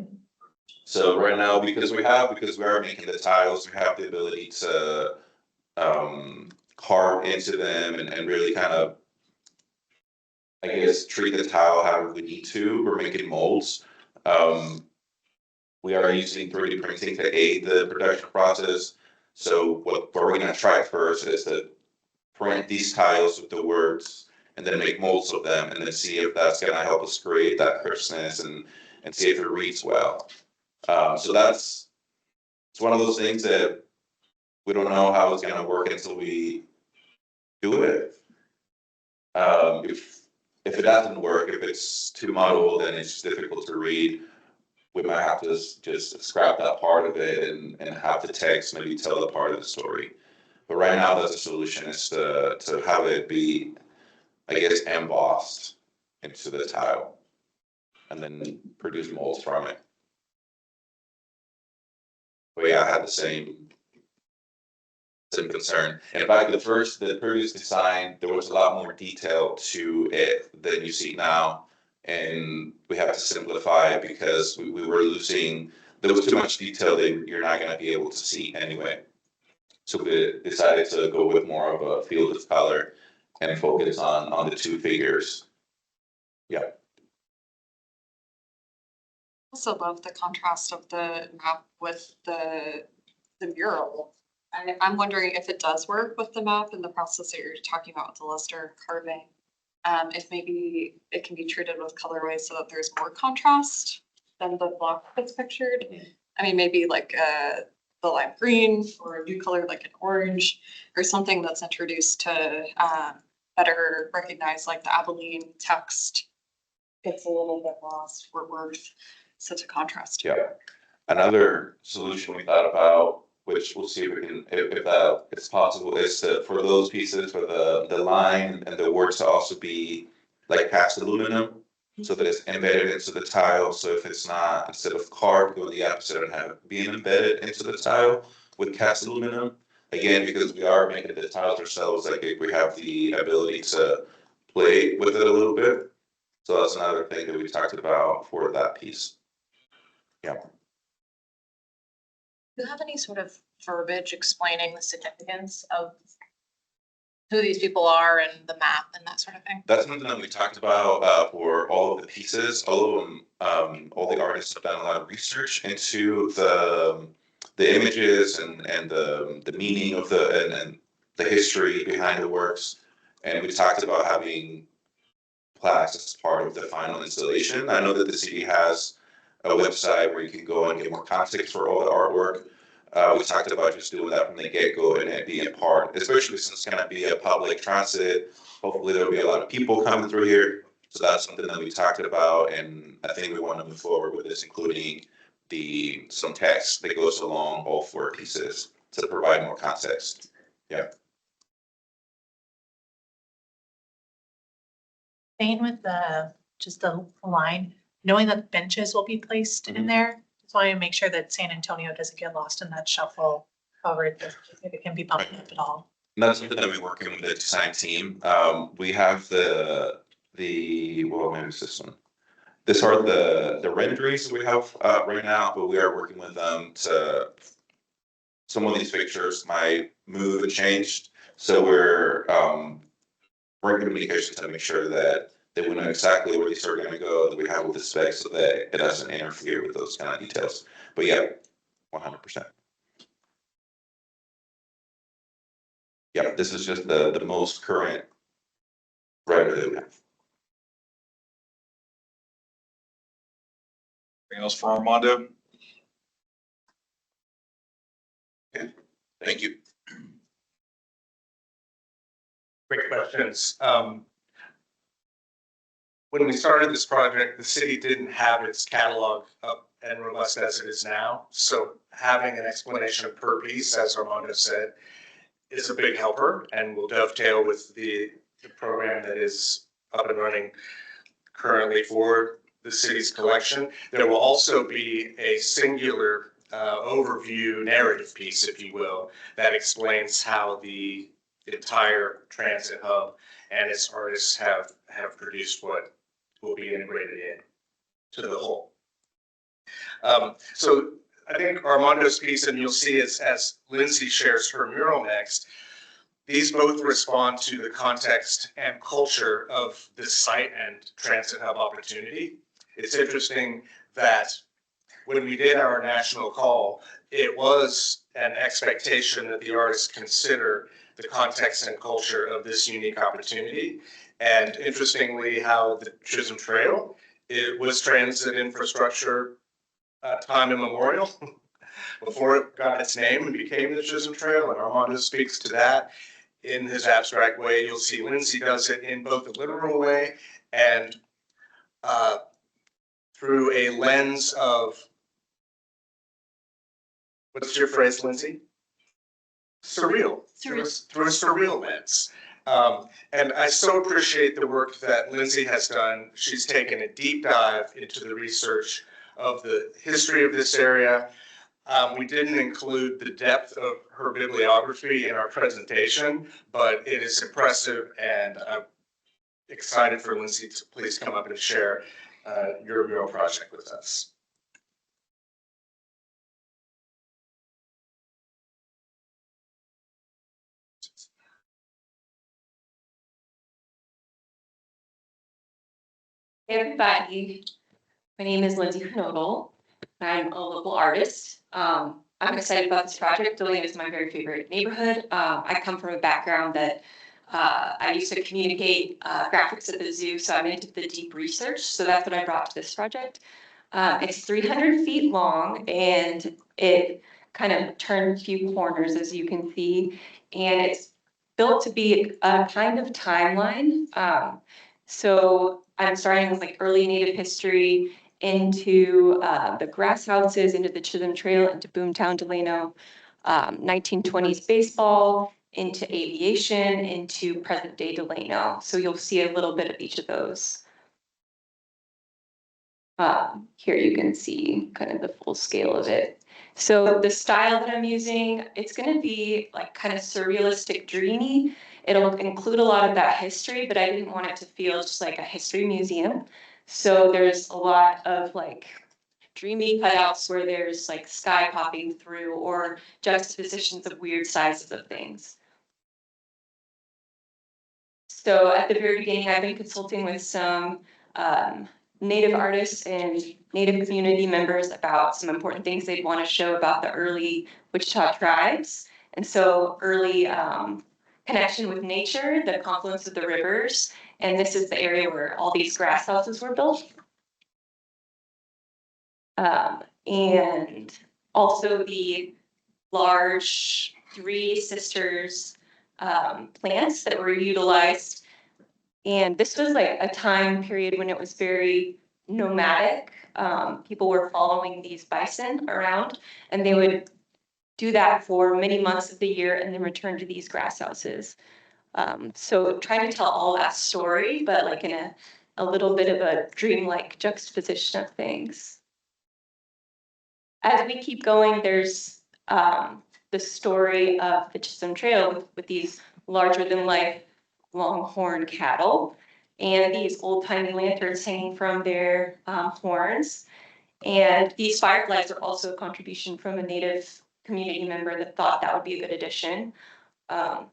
So right now, because we are making the tiles, we have the ability to carve into them and really kind of, I guess, treat the tile however we need to. We're making molds. We are using 3D printing to aid the production process. So what we're going to try first is to print these tiles with the words and then make molds of them and then see if that's going to help us create that crispness and see if it reads well. So it's one of those things that we don't know how it's going to work until we do it. If it doesn't work, if it's too muddled and it's difficult to read, we might have to just scrap that part of it and have the text maybe tell the part of the story. But right now, that's a solution, is to have it be, I guess, embossed into the tile and then produce molds from it. But yeah, I had the same concern. In fact, the previous design, there was a lot more detail to it than you see now. And we have to simplify it because we were losing there was too much detail that you're not gonna be able to see anyway. So we decided to go with more of a field of color and focus on the two figures. Yeah. Also love the contrast of the map with the mural. I'm wondering if it does work with the map and the process that you're talking about with the luster carving. If maybe it can be treated with colorways so that there's more contrast than the block that's pictured. I mean, maybe like the lime green or a new color like an orange or something that's introduced to better recognize like the Abilene text. It's a little bit lost for worth, such a contrast. Yeah. Another solution we thought about, which we'll see if we can, if that it's possible, is to, for those pieces, for the line and the words to also be like cast aluminum, so that it's embedded into the tile. So if it's not, instead of carved, go the opposite and have it being embedded into the tile with cast aluminum. Again, because we are making the tiles ourselves, like we have the ability to play with it a little bit. So that's another thing that we talked about for that piece. Yeah. Do you have any sort of verbiage explaining the significance of who these people are and the map and that sort of thing? That's something that we talked about for all of the pieces. All of them, all the artists have done a lot of research into the images and the meaning of and the history behind the works. And we talked about having plaques as part of the final installation. I know that the city has a website where you can go and get more context for all the artwork. We talked about just doing that from the get-go and it being part, especially since it's gonna be a public transit. Hopefully there'll be a lot of people coming through here. So that's something that we talked about, and I think we want to move forward with this, including some text that goes along all four pieces to provide more context. Yeah. Staying with just the line, knowing that benches will be placed in there, just want to make sure that San Antonio doesn't get lost in that shuffle. However, if it can be bumped up at all. And that's something that we're working with the design team. We have well, maybe it's this one. These are the renderings we have right now, but we are working with them to, some of these pictures might move and change. So we're in communication to make sure that we know exactly where these are going to go, that we have all the specs so that it doesn't interfere with those kind of details. But yeah, 100%. Yeah, this is just the most current render that we have. Anything else for Armando? Okay, thank you. Great questions. When we started this project, the city didn't have its catalog up and robust as it is now. So having an explanation of per piece, as Armando said, is a big helper and will dovetail with the program that is up and running currently for the city's collection. There will also be a singular overview narrative piece, if you will, that explains how the entire transit hub and its artists have produced what will be integrated in to the whole. So I think Armando's piece, and you'll see as Lindsay shares her mural next, these both respond to the context and culture of this site and transit hub opportunity. It's interesting that when we did our national call, it was an expectation that the artists consider the context and culture of this unique opportunity. And interestingly, how the Chisholm Trail, it was transit infrastructure time immemorial before it got its name and became the Chisholm Trail. And Armando speaks to that in his abstract way. You'll see Lindsay does it in both a literal way and through a lens of, what's your phrase, Lindsay? Surreal. Through a surreal lens. And I so appreciate the work that Lindsay has done. She's taken a deep dive into the research of the history of this area. We didn't include the depth of her bibliography in our presentation, but it is impressive, and I'm excited for Lindsay to please come up and share your mural project with us. Hey everybody, my name is Lindsay Knodel. I'm a local artist. I'm excited about this project. Delaney is my very favorite neighborhood. I come from a background that I used to communicate graphics at the zoo, so I'm into the deep research. So that's what I brought to this project. It's 300 feet long and it kind of turns a few corners, as you can see, and it's built to be a kind of timeline. So I'm starting with like early Native history into the grass houses, into the Chisholm Trail, into Boomtown, Delano, 1920s baseball, into aviation, into present day Delano. So you'll see a little bit of each of those. Here you can see kind of the full scale of it. So the style that I'm using, it's going to be like kind of surrealistic, dreamy. It'll include a lot of that history, but I didn't want it to feel just like a history museum. So there's a lot of like dreamy cutouts where there's like sky popping through or juxtapositions of weird sizes of things. So at the very beginning, I've been consulting with some Native artists and Native community members about some important things they'd want to show about the early Wichita tribes. And so early connection with nature, the confluence of the rivers, and this is the area where all these grass houses were built. And also the large Three Sisters plants that were utilized. And this was like a time period when it was very nomadic. People were following these bison around and they would do that for many months of the year and then return to these grass houses. So trying to tell all that story, but like in a little bit of a dreamlike juxtaposition of things. As we keep going, there's the story of the Chisholm Trail with these larger than life longhorn cattle and these old timey lanterns hanging from their horns. And these fireflies are also a contribution from a Native community member that thought that would be a good addition. And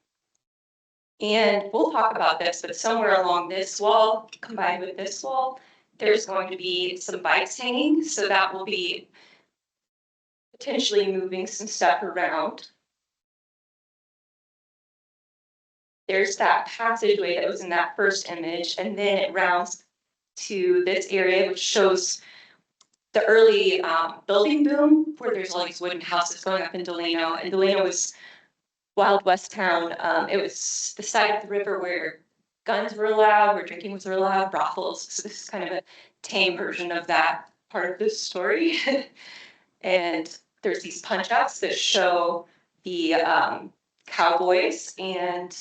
we'll talk about this, but somewhere along this wall, combined with this wall, there's going to be some bikes hanging. So that will be potentially moving some stuff around. There's that passageway that was in that first image, and then it rounds to this area, which shows the early building boom, where there's all these wooden houses going up in Delano. And Delano was Wild West town. It was the side of the river where guns were allowed, where drinking was allowed, brothels. So this is kind of a tame version of that part of the story. And there's these punch outs that show the cowboys and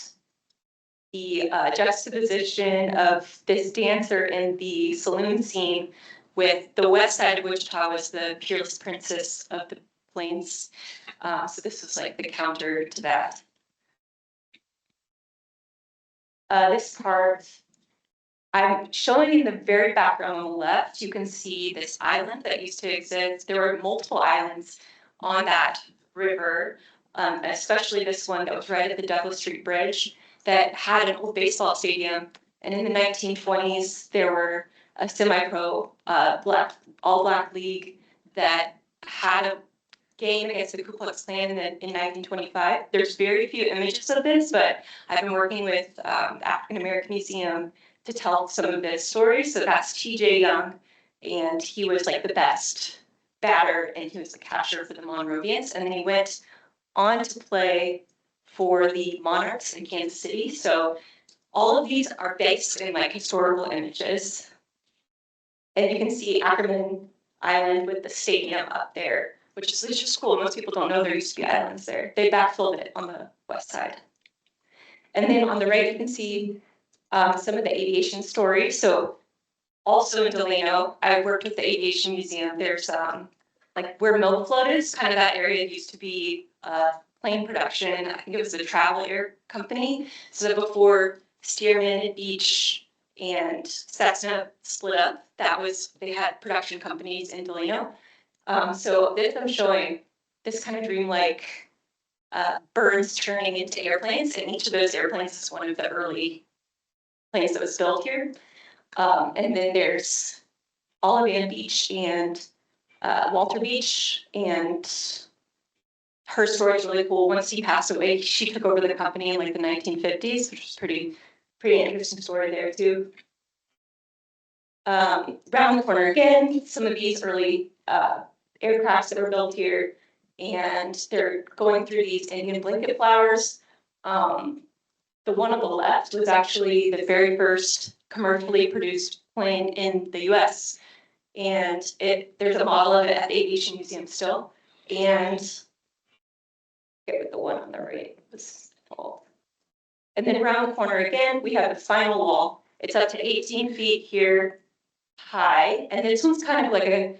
the juxtaposition of this dancer in the saloon scene with the west side of Wichita was the peerless princess of the plains. So this was like the counter to that. This part, I'm showing in the very background on the left, you can see this island that used to exist. There were multiple islands on that river, especially this one that was right at the Douglas Street Bridge that had an old baseball stadium. And in the 1920s, there were a semi-pro all black league that had a game against the Ku Klux Klan in 1925. There's very few images of this, but I've been working with the African American Museum to tell some of this story. So that's TJ Young, and he was like the best batter, and he was the catcher for the Monrovians. And then he went on to play for the Monarchs in Kansas City. So all of these are based in like historical images. And you can see Ackerman Island with the stadium up there, which is just cool. Most people don't know there used to be islands there. They backfilled it on the west side. And then on the right, you can see some of the aviation stories. So also in Delano, I worked with the Aviation Museum. There's like where Milk Float is, kind of that area used to be plane production. I think it was a travel air company. So before Stearman, Beach, and Cessna split up, they had production companies in Delano. So this I'm showing this kind of dreamlike birds turning into airplanes, and each of those airplanes is one of the early planes that was built here. And then there's Olive Beach and Walter Beach, and her story is really cool. Once he passed away, she took over the company in like the 1950s, which is pretty interesting story there too. Around the corner again, some of these early aircrafts that were built here, and they're going through these Indian blanket flowers. The one on the left was actually the very first commercially produced plane in the US. And there's a model of it at the Aviation Museum still. And get with the one on the right. And then around the corner again, we have the final wall. It's up to 18 feet here high. And this one's kind of like a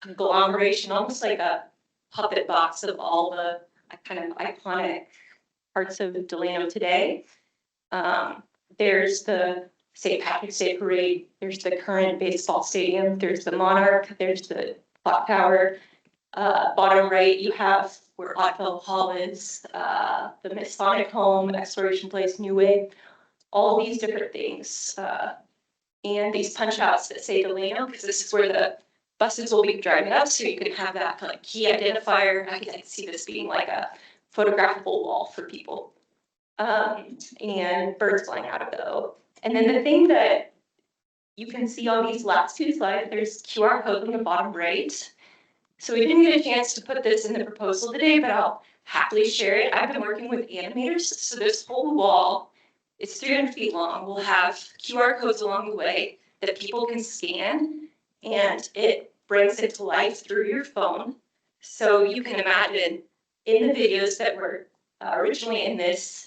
conglomeration, almost like a puppet box of all the kind of iconic parts of Delano today. There's the St. Patrick's Day Parade, there's the current baseball stadium, there's the Monarch, there's the clock tower. Bottom right, you have where Oddfellow Hall is, the Masonic Home, Exploration Place, New Wave, all these different things. And these punch outs that say Delano, because this is where the buses will be driving up, so you can have that like key identifier. I can see this being like a photographable wall for people. And birds flying out of it. And then the thing that you can see on these last two slides, there's QR codes on the bottom right. So we didn't get a chance to put this in the proposal today, but I'll happily share it. I've been working with animators, so this whole wall, it's 300 feet long. We'll have QR codes along the way that people can scan, and it brings it to life through your phone. So you can imagine in the videos that were originally in this,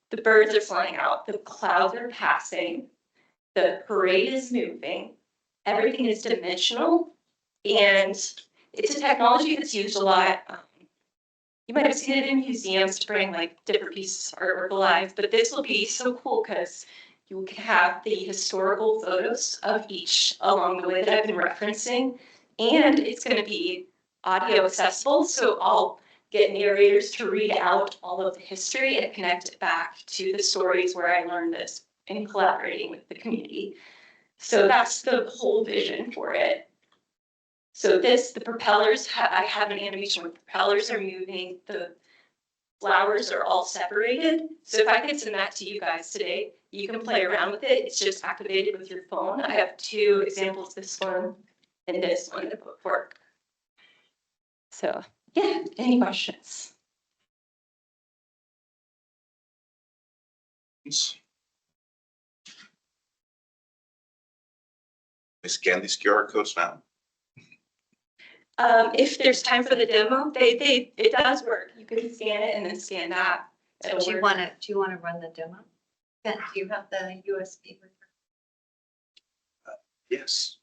the birds are flying out, the clouds are passing, the parade is moving, everything is dimensional, and it's a technology that's used a lot. You might have seen it in museums to bring like different pieces of artwork alive, but this will be so cool because you can have the historical photos of each along the way that I've been referencing, and it's going to be audio accessible, so I'll get narrators to read out all of the history and connect it back to the stories where I learned this in collaborating with the community. So that's the whole vision for it. So the propellers, I have an animation where propellers are moving, the flowers are all separated. So if I could send that to you guys today, you can play around with it. It's just activated with your phone. I have two examples, this one and this one to put forth. So yeah, any questions? We scan these QR codes now. If there's time for the demo, it does work. You can scan it and then scan that. Do you want to run the demo? Ben, do you have the USB? Yes.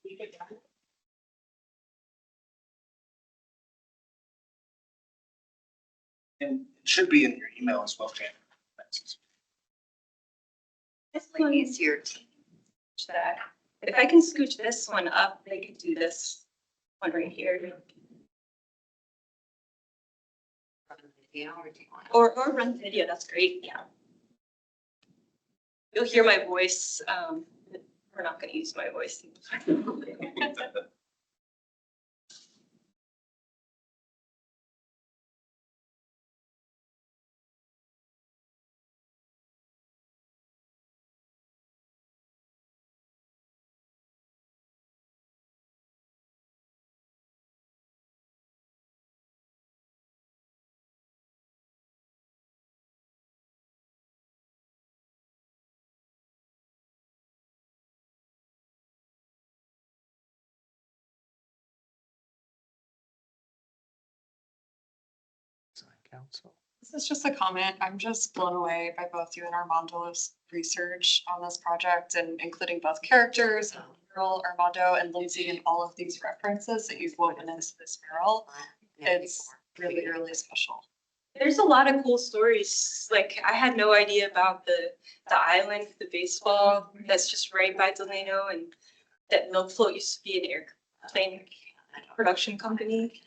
And it should be in your email as well, Jan. This one is your team. If I can scooch this one up, they could do this one right here. Or run the video, that's great, yeah. You'll hear my voice. We're not going to use my voice. Council. This is just a comment. I'm just blown away by both you and Armando's research on this project and including both characters, mural, Armando and Lindsay, and all of these references that you've woven into this mural. It's really, really special. There's a lot of cool stories. Like I had no idea about the island, the baseball that's just right by Delano, and that Milk Float used to be an airplane production company.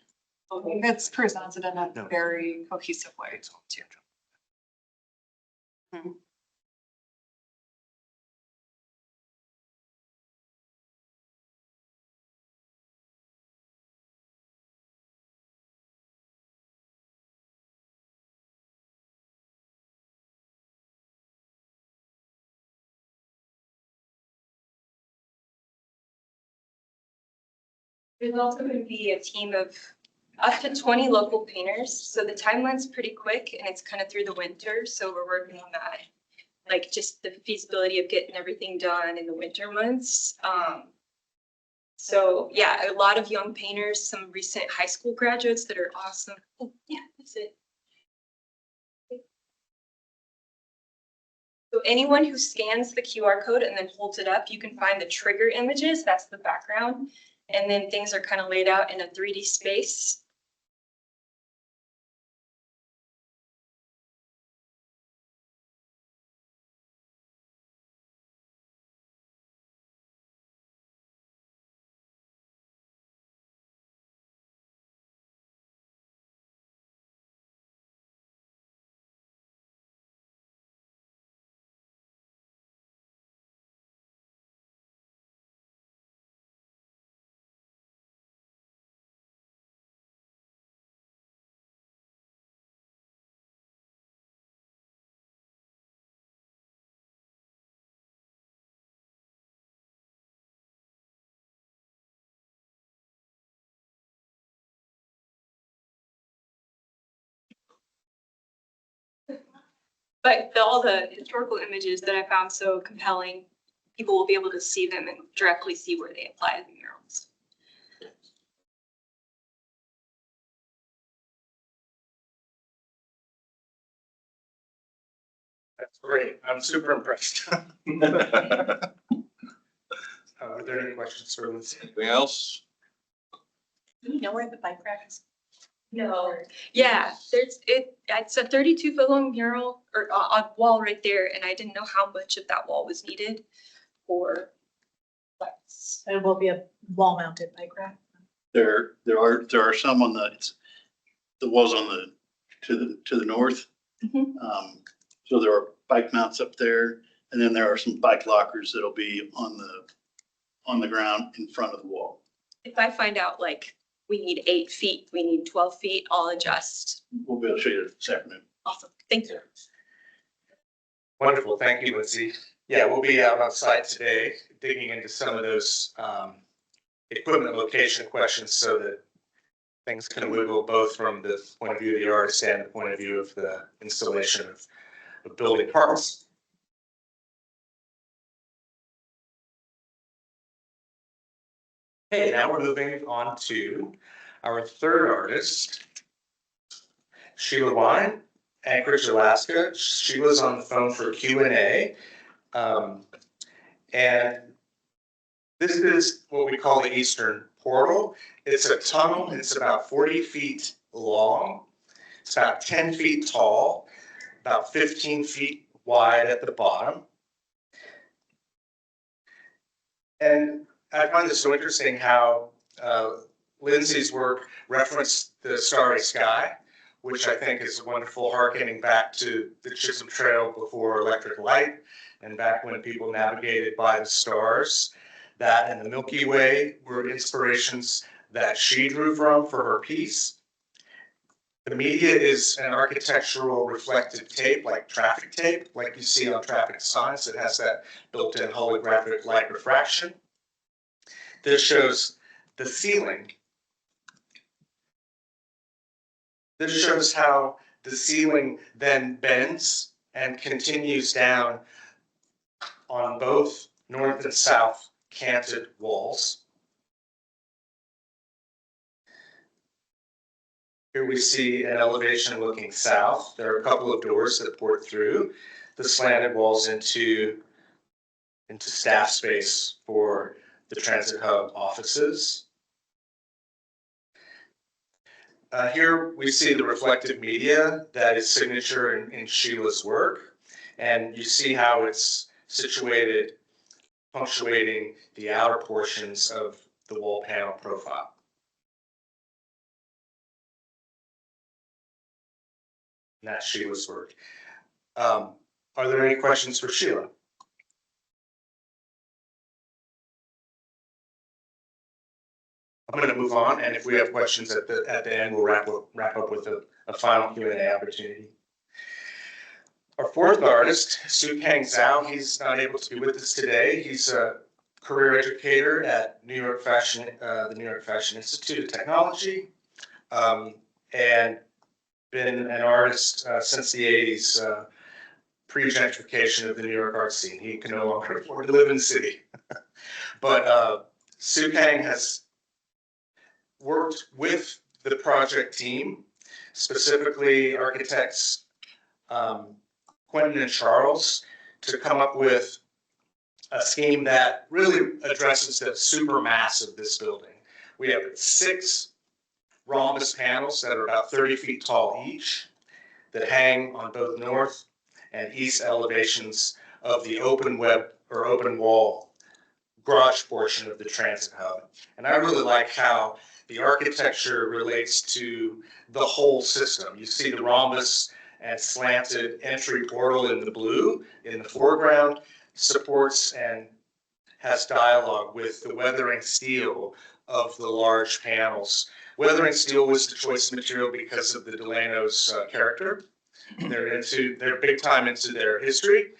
It's presented in a very cohesive way too. There's also going to be a team of up to 20 local painters. So the timeline's pretty quick and it's kind of through the winter. So we're working on that, like just the feasibility of getting everything done in the winter months. So yeah, a lot of young painters, some recent high school graduates that are awesome. Oh, yeah, that's it. So anyone who scans the QR code and then holds it up, you can find the trigger images, that's the background. And then things are kind of laid out in a 3D space. But all the historical images that I found so compelling, people will be able to see them and directly see where they apply to the murals. That's great. I'm super impressed. Are there any questions for Lindsay? Anything else? Do you know where the bike rack is? No, yeah, it's a 32-foot long mural or a wall right there, and I didn't know how much of that wall was needed for bikes. It will be a wall mounted bike rack. There are some on the walls on to the north. Mhm. So there are bike mounts up there, and then there are some bike lockers that'll be on the ground in front of the wall. If I find out like we need 8 feet, we need 12 feet, I'll adjust. We'll be able to show you this afternoon. Awesome, thank you. Wonderful. Thank you, Lindsay. Yeah, we'll be out on site today digging into some of those equipment location questions so that things can wiggle both from the point of view of the artist and the point of view of the installation of building parts. Okay, now we're moving on to our third artist, Sheila Wine, Anchorage, Alaska. Sheila's on the phone for Q&A. And this is what we call the Eastern Portal. It's a tunnel. It's about 40 feet long. It's about 10 feet tall, about 15 feet wide at the bottom. And I find this so interesting how Lindsay's work referenced the starry sky, which I think is wonderful, harkening back to the Chisholm Trail before electric light and back when people navigated by the stars. That and the Milky Way were inspirations that she drew from for her piece. The media is an architectural reflective tape, like traffic tape, like you see on traffic signs. It has that built-in holographic light refraction. This shows the ceiling. This shows how the ceiling then bends and continues down on both north and south canted walls. Here we see an elevation looking south. There are a couple of doors that port through the slanted walls into staff space for the Transit Hub offices. Here we see the reflective media that is signature in Sheila's work. And you see how it's situated, punctuating the outer portions of the wall panel profile. And that's Sheila's work. Are there any questions for Sheila? I'm going to move on, and if we have questions at the end, we'll wrap up with a final Q&A opportunity. Our fourth artist, Su Kang Zhao, he's not able to be with us today. He's career educator at New York Fashion, the New York Fashion Institute of Technology, and been an artist since the 80s, pre-gentrification of the New York art scene. He can no longer afford to live in the city. But Sue Kang has worked with the project team, specifically architects Quentin and Charles, to come up with a scheme that really addresses the super mass of this building. We have 6 rhombus panels that are about 30 feet tall each that hang on both north and east elevations of the open web or open wall garage portion of the transit hub. And I really like how the architecture relates to the whole system. You see the rhombus and slanted entry portal in the blue in the foreground, supports and has dialogue with the weathering steel of the large panels. Weathering steel was the choice material because of the Delano's character. They're big time into their history,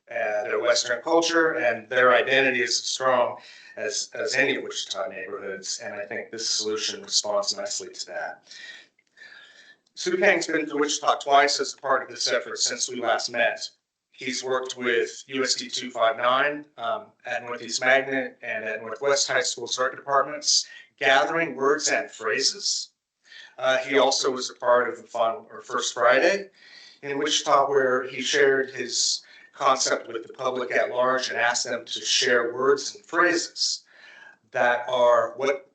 their Western culture, and their identity is as strong as any Wichita neighborhoods. And I think this solution responds nicely to that. Sue Kang's been to Wichita twice as a part of this effort since we last met. He's worked with USD 259 at Northeast Magnet and at Northwest High School's art departments, gathering words and phrases. He also was a part of the First Friday in Wichita, where he shared his concept with the public at large and asked them to share words and phrases that are what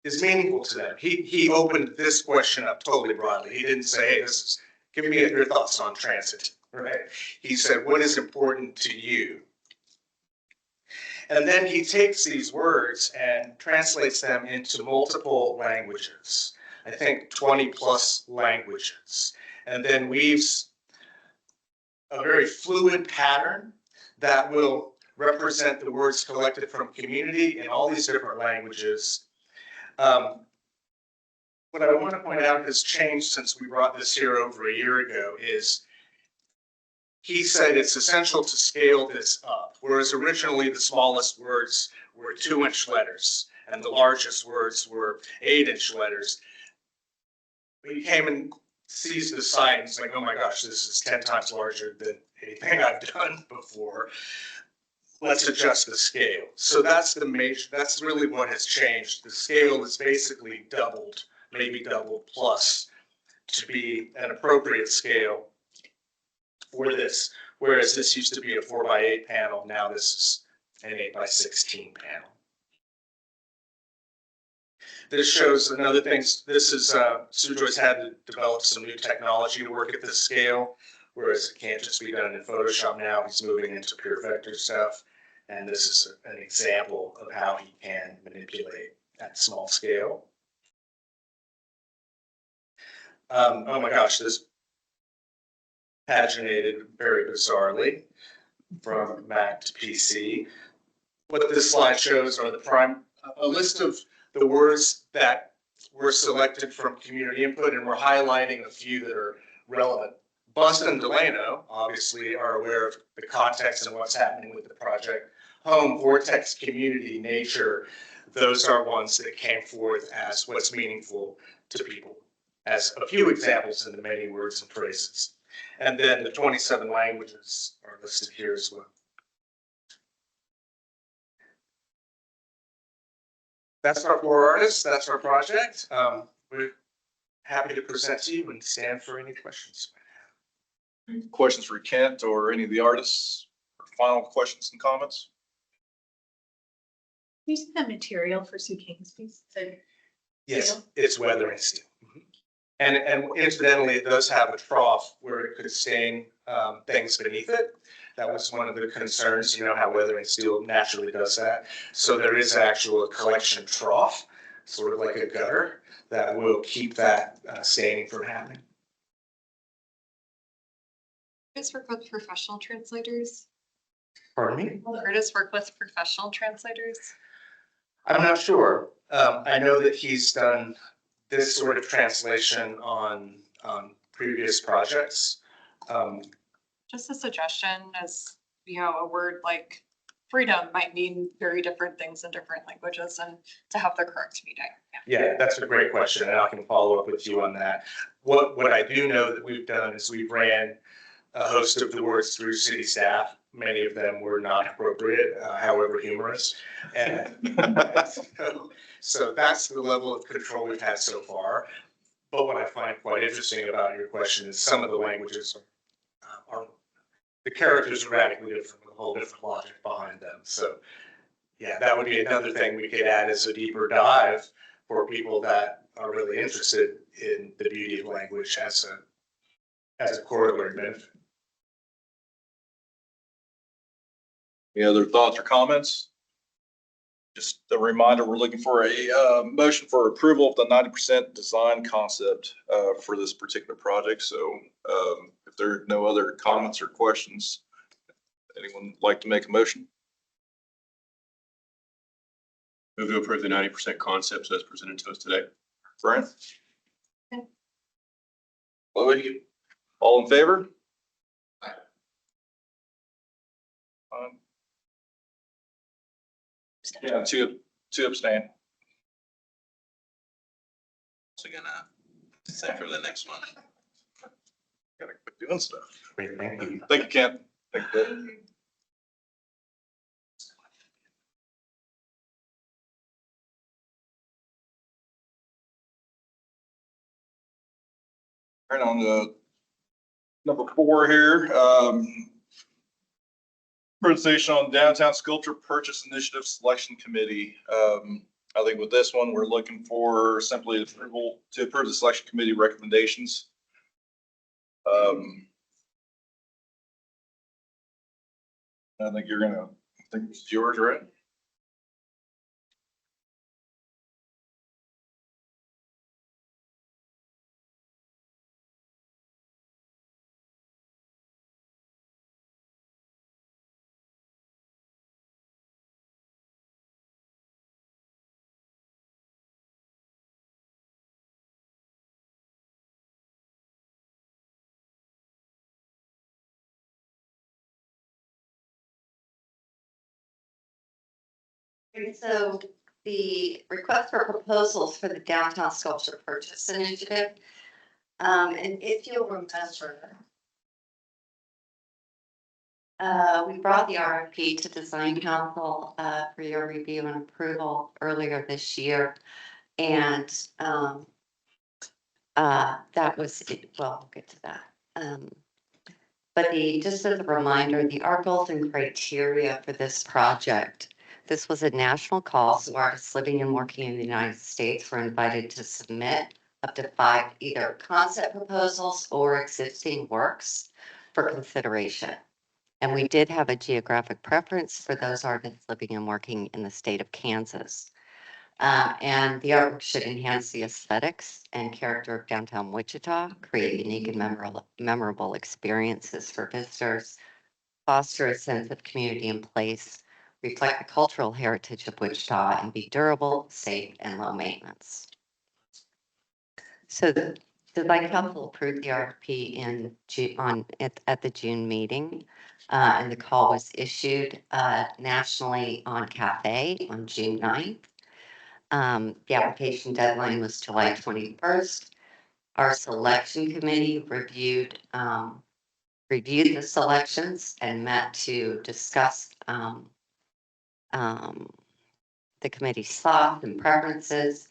is meaningful to them. He opened this question up totally broadly. He didn't say, hey, give me your thoughts on transit, right? He said, what is important to you? And then he takes these words and translates them into multiple languages. I think 20 plus languages. And then weaves a very fluid pattern that will represent the words collected from community in all these different languages. What I want to point out has changed since we brought this here over a year ago is he said it's essential to scale this up, whereas originally the smallest words were 2-inch letters and the largest words were 8-inch letters. He came and sees the site and it's like, oh my gosh, this is 10 times larger than anything I've done before. Let's adjust the scale. So that's really what has changed. The scale is basically doubled, maybe doubled plus, to be an appropriate scale for this. Whereas this used to be a 4x8 panel, now this is an 8x16 panel. This shows another thing. This is, Sujoy's had to develop some new technology to work at this scale, whereas it can't just be done in Photoshop now. He's moving into pure vector stuff. And this is an example of how he can manipulate at small scale. Oh my gosh, this paginated very bizarrely from Mac to PC. What this slide shows are a list of the words that were selected from community input, and we're highlighting a few that are relevant. Bust and Delano obviously are aware of the context and what's happening with the project. Home, Vortex, Community, Nature, those are ones that came forth as what's meaningful to people, as a few examples in the many words and phrases. And then the 27 languages are listed here as well. That's our 4 artists, that's our project. We're happy to present to you and stand for any questions. Questions for Kent or any of the artists? Final questions and comments? Can you see the material for Sue Kang's piece? Yes, it's weathering steel. And incidentally, it does have a trough where it could stain things beneath it. That was one of the concerns, you know, how weathering steel naturally does that. So there is actually a collection trough, sort of like a gutter, that will keep that staining from happening. Artists work with professional translators? Pardon me? Will artists work with professional translators? I'm not sure. I know that he's done this sort of translation on previous projects. Just a suggestion is, you know, a word like freedom might mean very different things in different languages, and to have the correct meaning. Yeah, that's a great question, and I can follow up with you on that. What I do know that we've done is we've ran a host of the words through city staff. Many of them were not appropriate, however humorous. And so that's the level of control we've had so far. But what I find quite interesting about your question is some of the languages are the characters are radically different with a whole different logic behind them. So yeah, that would be another thing we could add as a deeper dive for people that are really interested in the beauty of language as a corollary benefit. Any other thoughts or comments? Just a reminder, we're looking for a motion for approval of the 90% design concept for this particular project. So if there are no other comments or questions, anyone like to make a motion? Move to approve the 90% concepts as presented to us today. Brent? Chloe? All in favor? Yeah, two abstain. So gonna say for the next one. Gotta quit doing stuff. Great, thank you. Thank you, Kent. Thank you. Right on the number 4 here, presentation on downtown sculpture purchase initiative selection committee. I think with this one, we're looking for simply approval to approve the selection committee recommendations. I think I think it's yours, right? And so the request for proposals for the downtown sculpture purchase initiative. And if you'll remember, we brought the RFP to Design Council for your review and approval earlier this year. And that was, well, we'll get to that. But just as a reminder, the our goals and criteria for this project. This was a national call, so artists living and working in the United States were invited to submit up to 5 either concept proposals or existing works for consideration. And we did have a geographic preference for those artists living and working in the state of Kansas. And the artwork should enhance the aesthetics and character of downtown Wichita, create unique and memorable experiences for visitors, foster a sense of community and place, reflect the cultural heritage of Wichita, and be durable, safe, and low maintenance. So the Design Council approved the RFP at the June meeting, and the call was issued nationally on Cafe on June 9th. The application deadline was July 21st. Our selection committee reviewed the selections and met to discuss the committee's thoughts and preferences.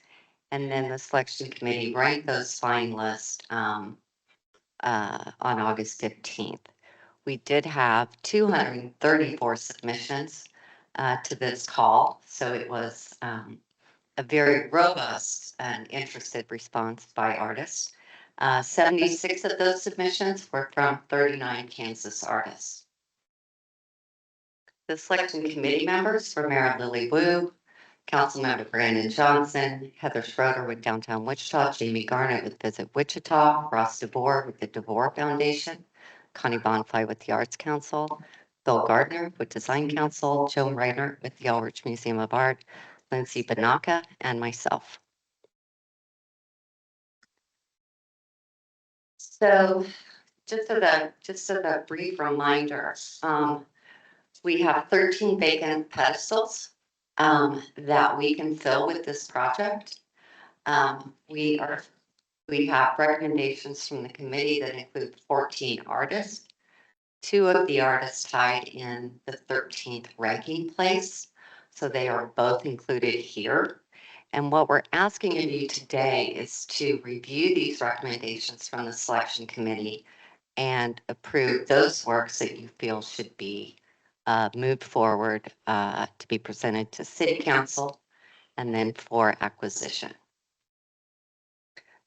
And then the selection committee ranked those finalists on August 15th. We did have 234 submissions to this call, so it was a very robust and interested response by artists. 76 of those submissions were from 39 Kansas artists. The selection committee members were Mayor Lily Wu, Councilmember Brandon Johnson, Heather Schroeder with Downtown Wichita, Jamie Garnett with Visit Wichita, Ross DeVore with the DeVore Foundation, Connie Bonfly with the Arts Council, Bill Gardner with Design Council, Joe Reiner with the Elridge Museum of Art, Lindsay Banaka, and myself. So just as a brief reminder, We have 13 vacant pedestals that we can fill with this project. We have recommendations from the committee that include 14 artists. 2 of the artists tied in the 13th ranking place, so they are both included here. And what we're asking of you today is to review these recommendations from the selection committee and approve those works that you feel should be moved forward to be presented to city council and then for acquisition.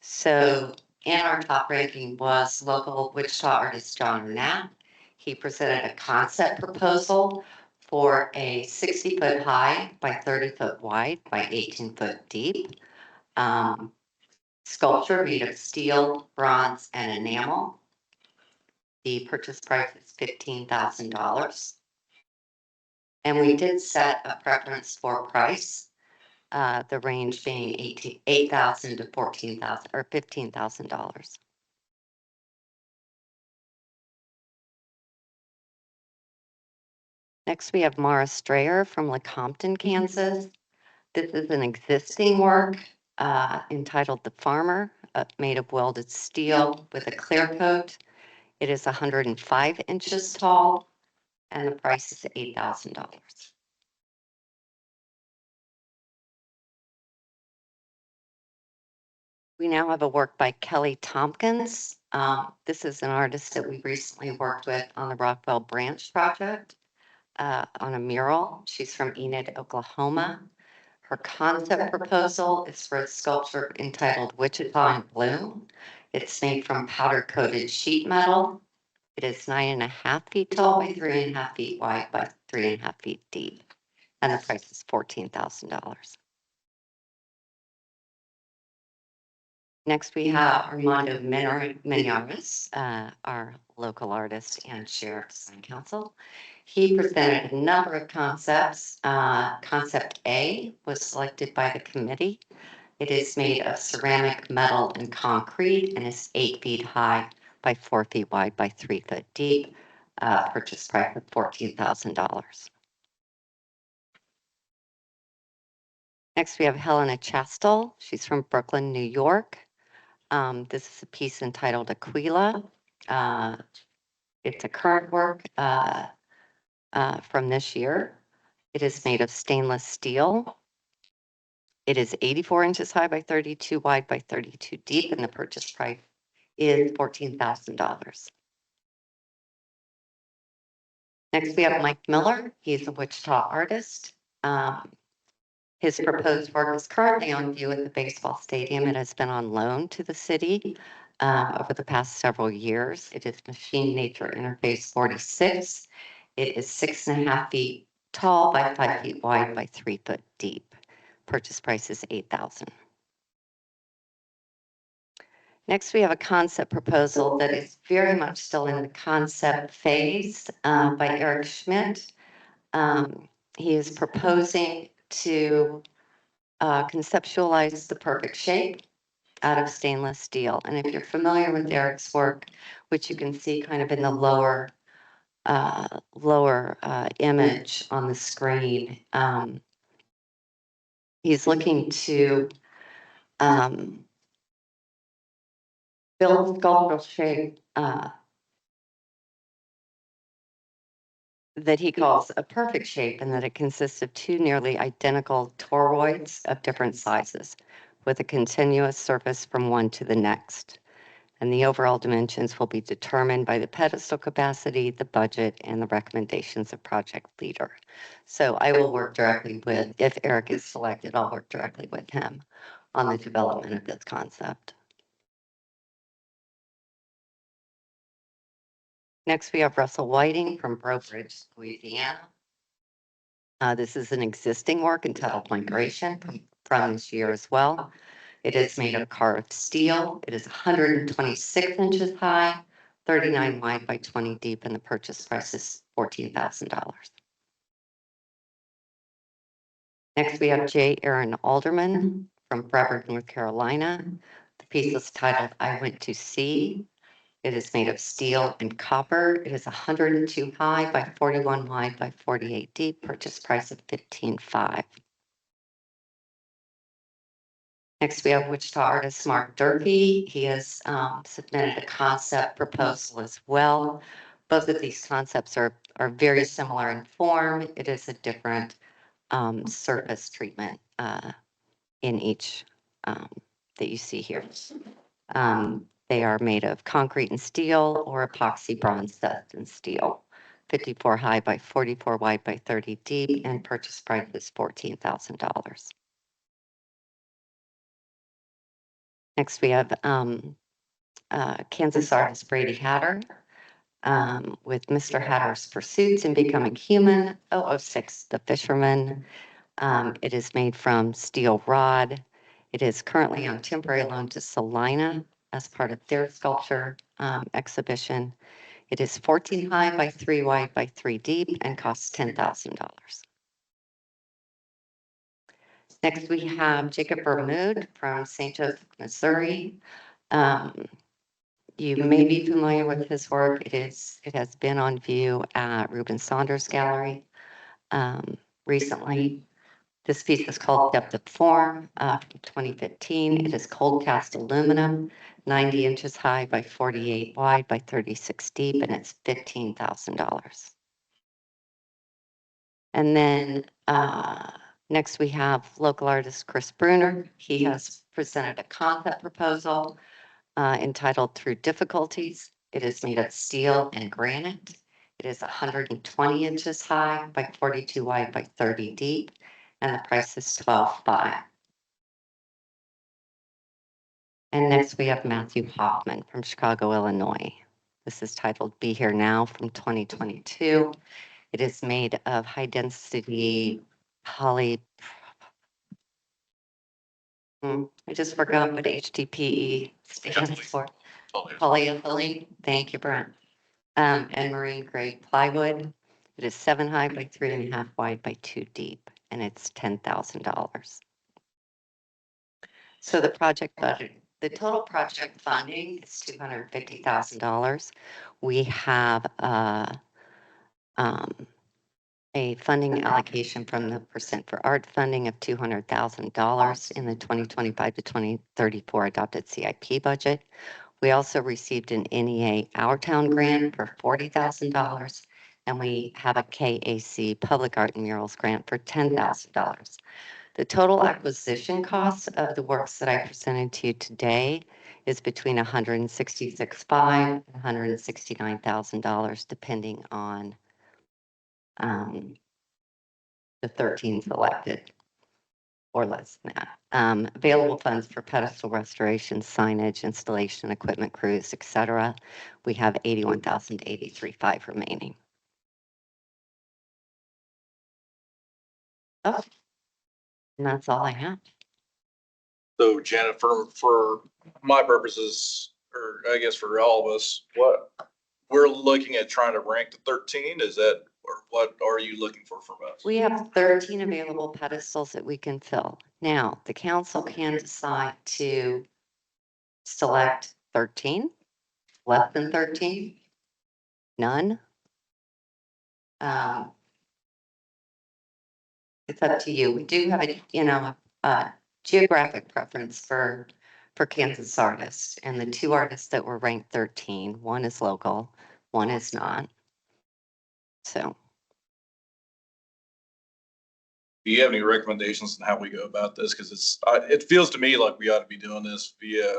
So in our top ranking was local Wichita artist John Knapp. He presented a concept proposal for a 60-foot high by 30-foot wide by 18-foot deep sculpture made of steel, bronze, and enamel. The purchase price is $15,000. And we did set a preference for price, the range being $8,000 to $14,000 or $15,000. Next, we have Mara Strayer from Lecompton, Kansas. This is an existing work entitled The Farmer, made of welded steel with a clear coat. It is 105 inches tall, and the price is $8,000. We now have a work by Kelly Tompkins. This is an artist that we recently worked with on the Rockwell Branch project on a mural. She's from Enid, Oklahoma. Her concept proposal is for a sculpture entitled Wichita in Bloom. It's made from powder coated sheet metal. It is 9.5 feet tall by 3.5 feet wide by 3.5 feet deep. And the price is $14,000. Next, we have Armando Minares, our local artist and chair of design council. He presented a number of concepts. Concept A was selected by the committee. It is made of ceramic, metal, and concrete and is 8 feet high by 4 feet wide by 3 foot deep. Purchase price of $14,000. Next, we have Helena Chastel. She's from Brooklyn, New York. This is a piece entitled Aquila. It's a current work from this year. It is made of stainless steel. It is 84 inches high by 32 wide by 32 deep, and the purchase price is $14,000. Next, we have Mike Miller. He's a Wichita artist. His proposed work is currently on view at the baseball stadium. It has been on loan to the city over the past several years. It is Machine Nature Interface 46. It is 6.5 feet tall by 5 feet wide by 3 foot deep. Purchase price is $8,000. Next, we have a concept proposal that is very much still in the concept phase by Eric Schmidt. He is proposing to conceptualize the perfect shape out of stainless steel. And if you're familiar with Eric's work, which you can see kind of in the lower image on the screen, he's looking to build sculptural shape that he calls a perfect shape, and that it consists of 2 nearly identical toroids of different sizes with a continuous surface from one to the next. And the overall dimensions will be determined by the pedestal capacity, the budget, and the recommendations of project leader. So I will work directly with, if Eric is selected, I'll work directly with him on the development of this concept. Next, we have Russell Whiting from Breaux Bridge, Louisiana. This is an existing work entitled Migration from this year as well. It is made of carved steel. It is 126 inches high, 39 wide by 20 deep, and the purchase price is $14,000. Next, we have J. Aaron Alderman from Brevard, North Carolina. The piece is titled I Went to Sea. It is made of steel and copper. It is 102 high by 41 wide by 48 deep. Purchase price of $15,500. Next, we have Wichita artist Mark Durkee. He has submitted a concept proposal as well. Both of these concepts are very similar in form. It is a different surface treatment in each that you see here. They are made of concrete and steel or epoxy bronze dust and steel. 54 high by 44 wide by 30 deep, and purchase price is $14,000. Next, we have Kansas artist Brady Hatter with Mr. Hatter's Pursuits in Becoming Human, 006, The Fisherman. It is made from steel rod. It is currently on temporary loan to Salina as part of their sculpture exhibition. It is 14 high by 3 wide by 3 deep and costs $10,000. Next, we have Jacob Bermude from St. Joseph, Missouri. You may be familiar with his work. It has been on view at Reuben Saunders Gallery recently. This piece is called Depth of Form from 2015. It is cold cast aluminum, 90 inches high by 48 wide by 36 deep, and it's $15,000. And then next we have local artist Chris Bruner. He has presented a concept proposal entitled Through Difficulties. It is made of steel and granite. It is 120 inches high by 42 wide by 30 deep, and the price is $12,500. And next we have Matthew Hoffman from Chicago, Illinois. This is titled Be Here Now from 2022. It is made of high density I just forgot what HDPE stands for. Polyethylene. Thank you, Brent. And marine grade plywood. It is 7 high by 3.5 wide by 2 deep, and it's $10,000. So the project budget, the total project funding is $250,000. We have a funding allocation from the Percent for Art funding of $200,000 in the 2025 to 2034 adopted CIP budget. We also received an NEA Our Town grant for $40,000, and we have a KAC Public Art and Murals grant for $10,000. The total acquisition cost of the works that I presented to you today is between $166,500 and $169,000, depending on the 13 selected or less than that. Available funds for pedestal restoration, signage, installation, equipment, crews, etc. We have $81,083.5 remaining. Oh, and that's all I have. So Janet, for my purposes, or I guess for all of us, what we're looking at trying to rank to 13, is that, or what are you looking for from us? We have 13 available pedestals that we can fill. Now, the council can decide to select 13, less than 13, none. It's up to you. We do have a geographic preference for Kansas artists, and the 2 artists that were ranked 13, one is local, one is not. So. Do you have any recommendations on how we go about this? Because it feels to me like we ought to be doing this via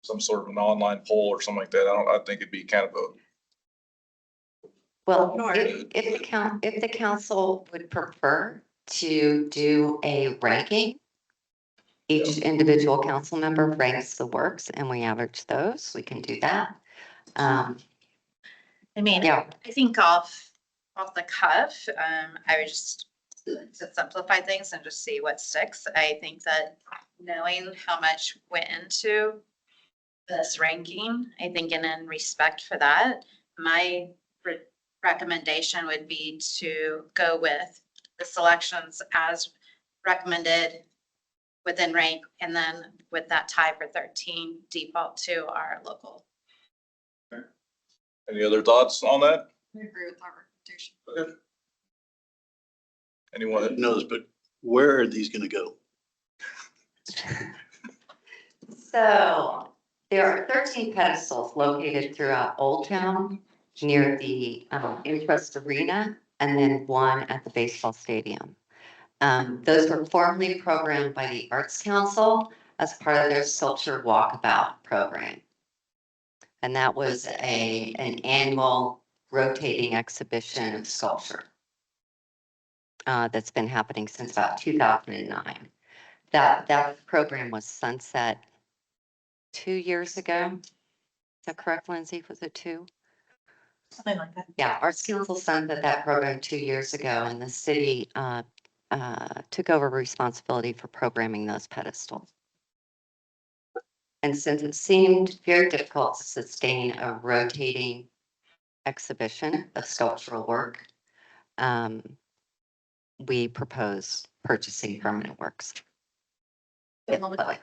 some sort of an online poll or something like that. I think it'd be kind of a. Well, if the council would prefer to do a ranking, each individual council member ranks the works and we average those, we can do that. I mean, Yeah. I think off the cuff, I would just to simplify things and just see what sticks. I think that knowing how much went into this ranking, I think, and in respect for that, my recommendation would be to go with the selections as recommended within rank, and then with that tie for 13, default to our local. Any other thoughts on that? I agree with that recommendation. Okay. I Anyone? didn't know this, but where are these gonna go? So there are 13 pedestals located throughout Old Town near the Interest Arena and then one at the baseball stadium. Those were formerly programmed by the Arts Council as part of their sculpture walkabout program. And that was an annual rotating exhibition of sculpture that's been happening since about 2009. That program was sunset 2 years ago. Is that correct, Lindsay? Was it 2? Something like that. Yeah, Arts Council sunset that program 2 years ago, and the city took over responsibility for programming those pedestals. And since it seemed very difficult to sustain a rotating exhibition of sculptural work, we propose purchasing permanent works. Would it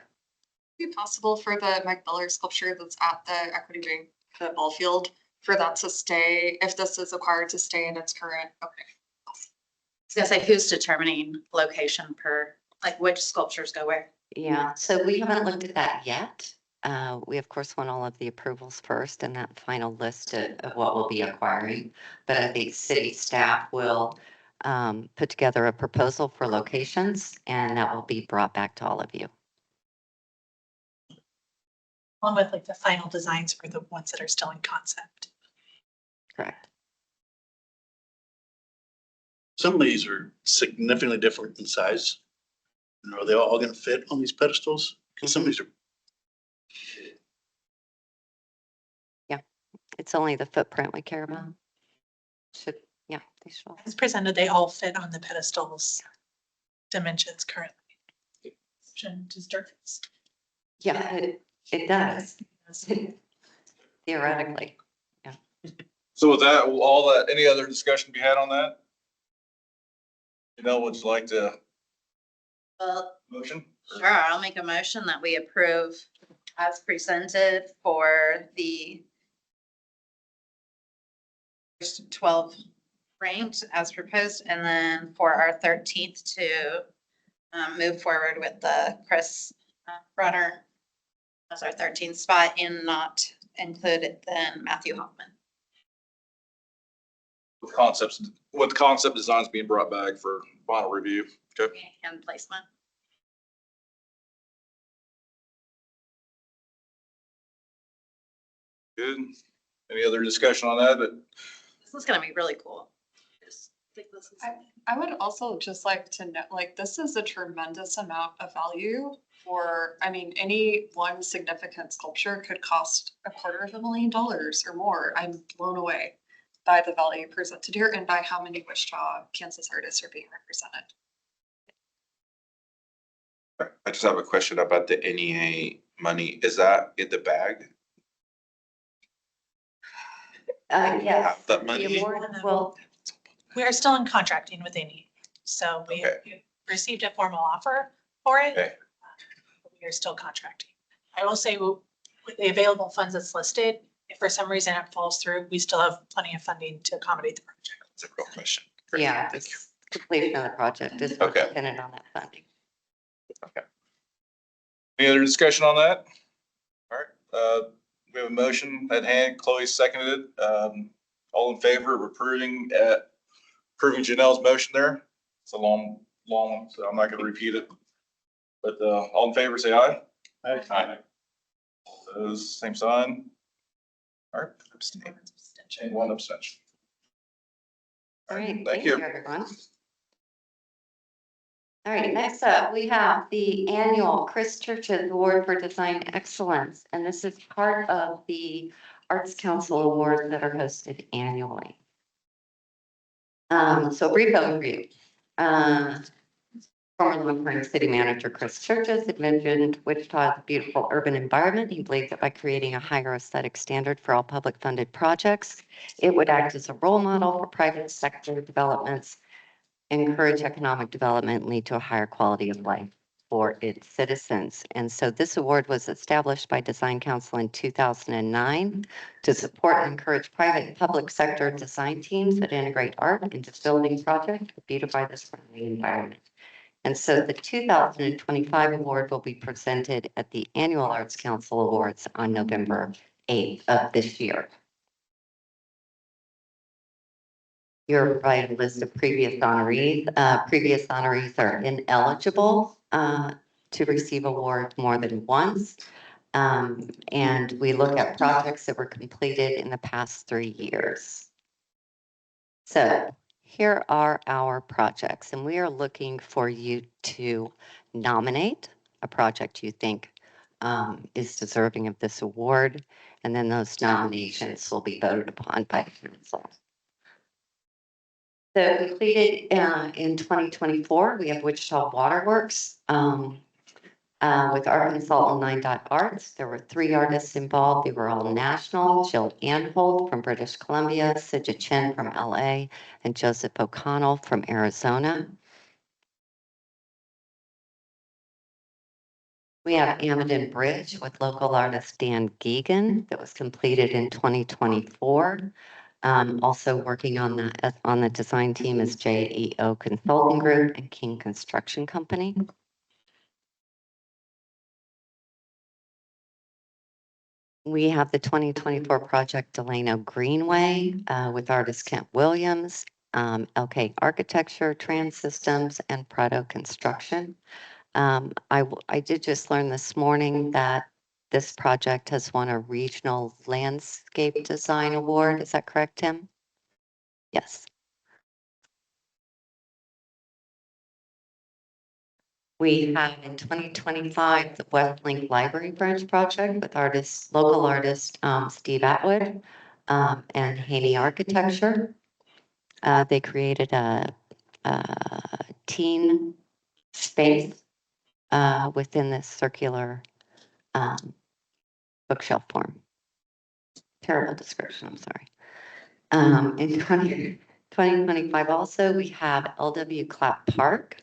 be possible for the Mike Miller sculpture that's at the Equity Bank, the ball field, for that to stay, if this is required to stay in its current, okay. I was gonna say, who's determining location per, like which sculptures go where? Yeah, so we haven't looked at that yet. We of course want all of the approvals first and that final list of what we'll be acquiring. But I think city staff will put together a proposal for locations and that will be brought back to all of you. Along with like the final designs for the ones that are still in concept. Correct. Some of these are significantly different in size. And are they all gonna fit on these pedestals? Because some of these are, It's only the footprint we care about. Yeah, they should all. As presented, they all fit on the pedestals dimensions currently. Just surface. Yeah, it does. Theoretically. So with that, all that, any other discussion be had on that? Would you like to Well, motion? sure, I'll make a motion that we approve as presented for the first 12 ranked as proposed, and then for our 13th to move forward with the Chris Brunner as our 13th spot and not include then Matthew Hoffman. With concept designs being brought back for final review. Okay. And placement. Good. Any other discussion on that? But This is gonna be really cool. Just think this is- I would also just like to know, like, this is a tremendous amount of value for, I mean, any one significant sculpture could cost $250,000 or more. I'm blown away by the value presented here and by how many Wichita, Kansas artists are being represented. I just have a question about the NEA money. Is that in the bag? Yes. That The money? award, well, We are still in contracting with ANI. So we Okay. received a formal offer for it. Okay. But we are still contracting. I will say with the available funds that's listed, if for some reason it falls through, we still have plenty of funding to accommodate the project. That's a real question. Great, yeah, thank you. it's completion of the project is Okay. dependent on that funding. any other discussion on that? All right, we have a motion at hand. Chloe seconded it. All in favor of approving Janelle's motion there? It's a long one, so I'm not gonna repeat it. But, all in favor, say aye. Aye. Those, same sign. All right, abstain. And one abstention. All right, Thank thank you. you, everyone. All right, next up, we have the annual Chris Churches Award for Design Excellence, and this is part of the Arts Council Awards that are hosted annually. So brief overview. Former Longport City Manager Chris Churches envisioned Wichita as a beautiful urban environment. He believed that by creating a higher aesthetic standard for all public funded projects, it would act as a role model for private sector developments, encourage economic development, and lead to a higher quality of life. for its citizens. And so this award was established by Design Council in 2009 to support and encourage private and public sector design teams that integrate art into building projects to beautify the surrounding environment. And so the 2025 award will be presented at the Annual Arts Council Awards on November 8th of this year. You're provided a list of previous honorees. Previous honorees are ineligible to receive awards more than once. And we look at projects that were completed in the past 3 years. So here are our projects, and we are looking for you to nominate a project you think is deserving of this award, and then those nominations will be voted upon by the council. So completed in 2024, we have Wichita Waterworks with art consultant 9.arts. There were 3 artists involved. They were all national: Jill Anhold from British Columbia, Sija Chen from LA, and Joseph O'Connell from Arizona. We have Amidon Bridge with local artist Dan Geegan that was completed in 2024. Also working on the design team is JEO Consulting Group and King Construction Company. We have the 2024 project Delano Greenway with artist Kent Williams, LK Architecture, Trans Systems, and Prado Construction. I did just learn this morning that this project has won a regional landscape design award. Is that correct, Tim? Yes. We have in 2025 the West Link Library Branch project with local artist Steve Atwood and Haney Architecture. They created a teen space within this circular bookshelf form. Terrible description, I'm sorry. In 2025 also, we have LW Clap Park,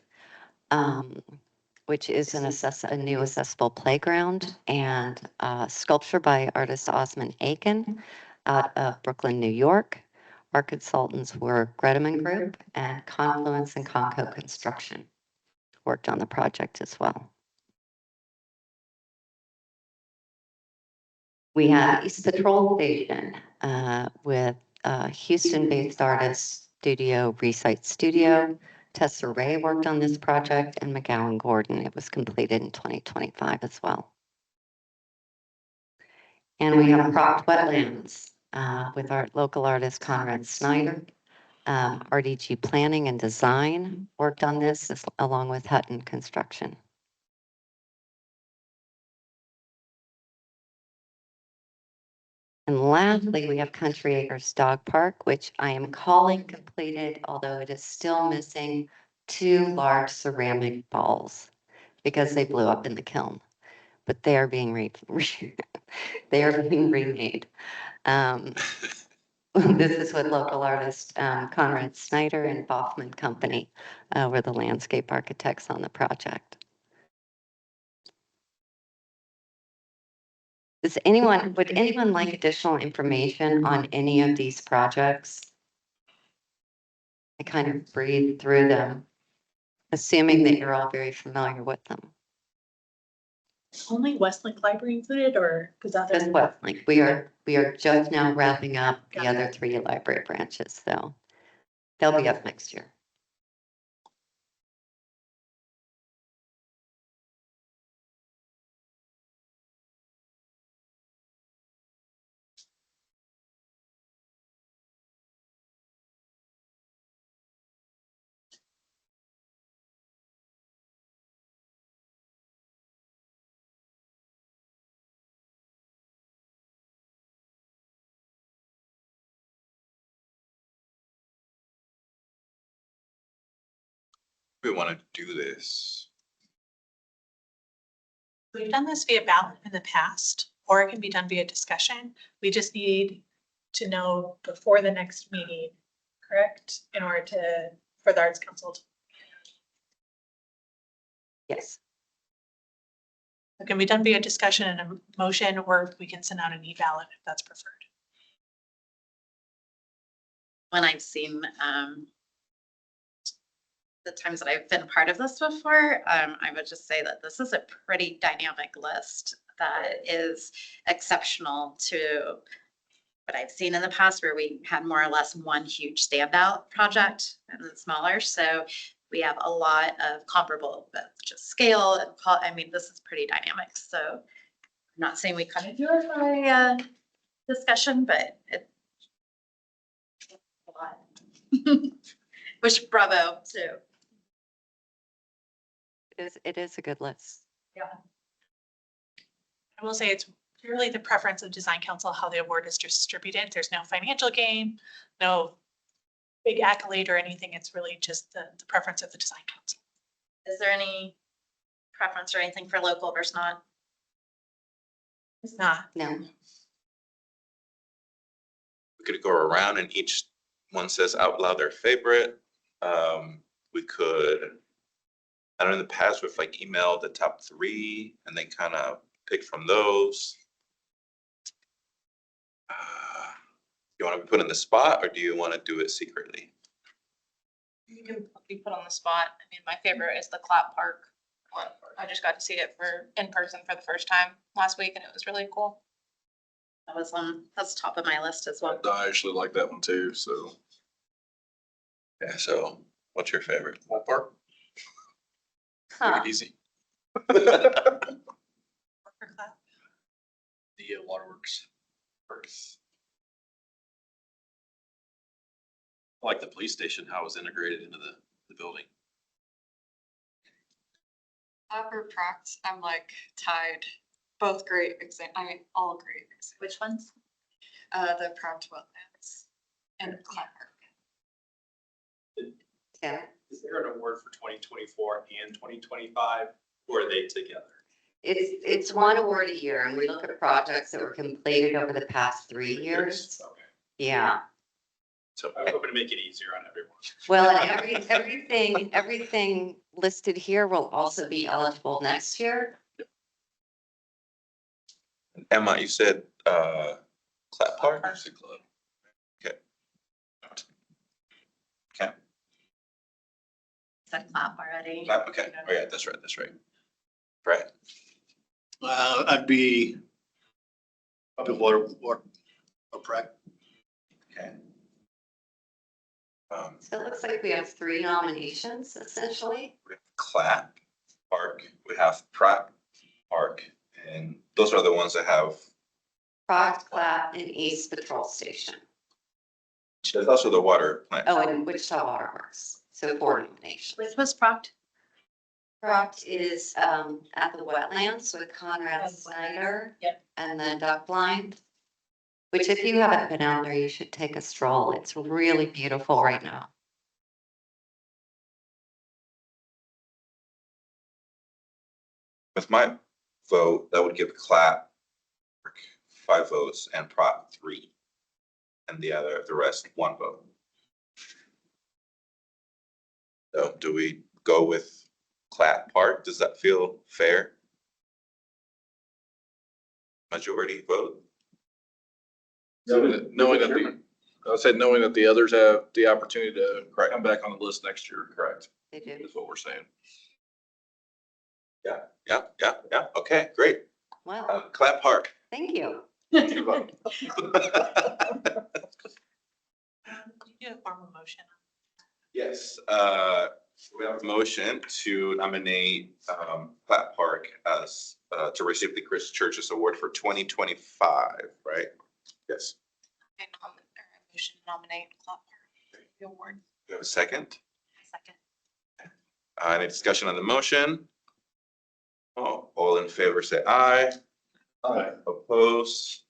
which is a new accessible playground, and sculpture by artist Osman Aiken out of Brooklyn, New York. Our consultants were Greteman Group and Confluence and Conco Construction. Worked on the project as well. We have East Patrol Station with Houston-based artist studio Recite Studio. Tessa Ray worked on this project, and McGowan Gordon. It was completed in 2025 as well. And we have Cropped Wetlands with our local artist Conrad Snyder. RDG Planning and Design worked on this along with Hutton Construction. And lastly, we have Country Acres Dog Park, which I am calling completed, although it is still missing 2 large ceramic balls because they blew up in the kiln, but they are being they are being remade. This is with local artist Conrad Snyder and Boffman Company were the landscape architects on the project. Would anyone like additional information on any of these projects? I kind of breezed through them, assuming that you're all very familiar with them. Only Westlink Library included, or because Just Westlink. We are just now wrapping up the other 3 library branches, so they'll be up next year. We want to do this. we've done this via ballot in the past, or it can be done via discussion. We just need to know before the next meeting, correct? In order for the Arts Council to. Yes. It can be done via discussion and a motion, or we can send out an e-ballot if that's preferred. When I've seen the times that I've been part of this before, I would just say that this is a pretty dynamic list that is exceptional to what I've seen in the past where we had more or less one huge standout project and then smaller. So we have a lot of comparable, but just scale and I mean, this is pretty dynamic. So I'm not saying we couldn't do it by discussion, but it's a lot. Which bravo too. It is a good list. Yeah. I will say it's purely the preference of design council, how the award is distributed. There's no financial gain, no big accolade or anything. It's really just the preference of the design council. Is there any preference or anything for local versus not? It's not. No. We could go around and each one says out loud their favorite. We could, I don't know, in the past we've like emailed the top 3 and then kind of pick from those. You want to be put in the spot or do you want to do it secretly? You can be put on the spot. I mean, my favorite is the Clap Park one. I just got to see it in person for the first time last week and it was really cool. That's top of my list as well. I actually like that one too, so. Yeah, so what's your favorite? Ballpark. Huh. Make it easy. Worker clap. The waterworks. I like the police station, how it was integrated into the building. For Pract, I'm like tied. Both great I mean, all great. Which ones? The Pract wetlands and Clap Park. Yeah. Is there an award for 2024 and 2025, or are they together? It's one award a year and we look at projects that were completed over the past 3 years. Okay. Yeah. So I'm hoping to make it easier on everyone. Well, and everything listed here will also be eligible next year. Emma, you said Clap Park? Okay. Okay. Said clap already. Clap, okay. Oh yeah, that's right. Right. I'd be the water or Pratt. Okay. So it looks like we have 3 nominations essentially. We have Clap Park, we have Pratt Park, and those are the ones that have. Pratt, Clap, and East Patrol Station. There's also the water plant. Oh, and Wichita Waterworks. So 4 nominations. Which was Proct? Pratt is at the wetlands with Conrad Snyder. Yep. And the duck blind. Which if you haven't been out there, you should take a stroll. It's really beautiful right now. With my vote, that would give Clap 5 votes and Pratt 3. And the rest 1 vote. So do we go with Clap Park? Does that feel fair? Majority vote? Knowing that the others have the opportunity to come back on the list next year. Correct. They do. Is what we're saying. Yeah. Okay, great. Well, Clap Park. thank you. You do a formal motion. Yes, we have a motion to nominate Clap Park as to receive the Chris Churches Award for 2025, right? Yes. Motion to nominate Clap Park the award. We have a second. Second. Any discussion on the motion? Oh, all in favor, say aye. Aye. Oppose?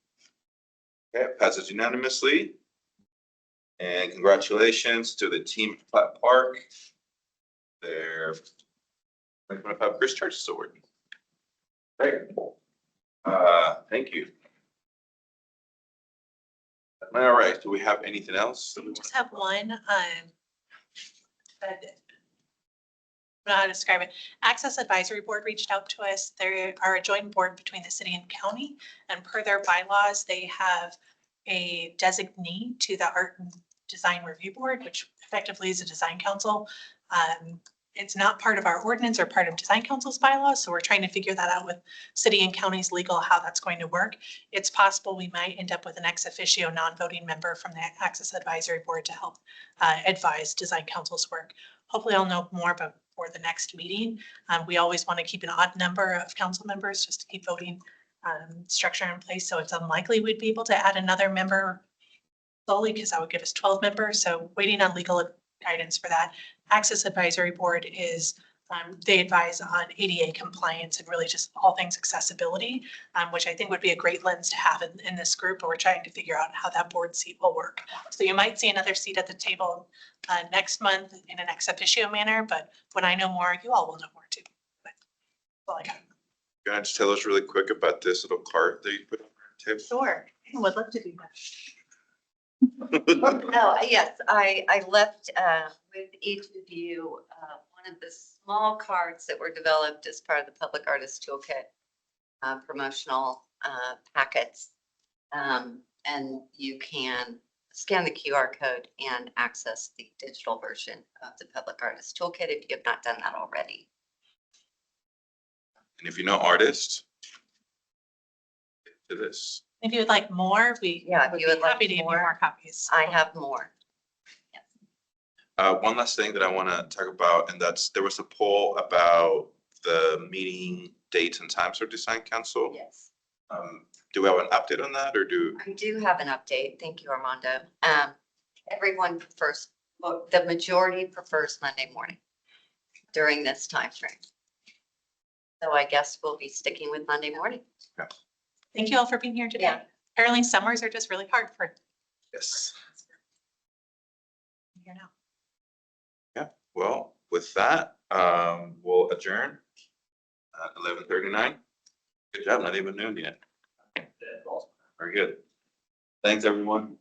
Okay, it passes unanimously. And congratulations to the team at Platt Park. Their 2025 Chris Churches Award. Great. Thank you. All right, do we have anything else? We just have one, but know how to describe it. Access Advisory Board reached out to us. They are a joint board between the city and county. And per their bylaws, they have a designee to the Art and Design Review Board, which effectively is a design council. It's not part of our ordinance or part of design council's bylaws, so we're trying to figure that out with city and county's legal, how that's going to work. It's possible we might end up with an ex officio non-voting member from the Access Advisory Board to help advise design council's work. Hopefully I'll know more before the next meeting. We always want to keep an odd number of council members just to keep voting structure in place. So it's unlikely we'd be able to add another member solely because that would give us 12 members. So waiting on legal guidance for that. Access Advisory Board is, they advise on ADA compliance and really just all things accessibility, which I think would be a great lens to have in this group, but we're trying to figure out how that board seat will work. So you might see another seat at the table next month in an ex officio manner, but when I know more, you all will know more too. But that's all I got. Can I just tell us really quick about this little cart that you put on our table? Sure, I would love to do that. Oh, yes, I left with each of you one of the small cards that were developed as part of the Public Artist Toolkit promotional packets. And you can scan the QR code and access the digital version of the Public Artist Toolkit if you have not done that already. And if you know artists, to this. If you would like more, we Yeah, would if you be would like happy to give you more, more copies. I have more. One last thing that I want to talk about, and that's, there was a poll about the meeting dates and times for design council. Yes. Do we have an update on that, or do? I do have an update. Thank you, Armando. Everyone prefers, well, the majority prefers Monday morning during this time frame. So I guess we'll be sticking with Monday morning. Thank you all for being here today. Yeah. Apparently summers are just really hard for Yes. here now. Yeah, well, with that, we'll adjourn at 11:39. Good job, not even noon yet. Very good. Thanks, everyone.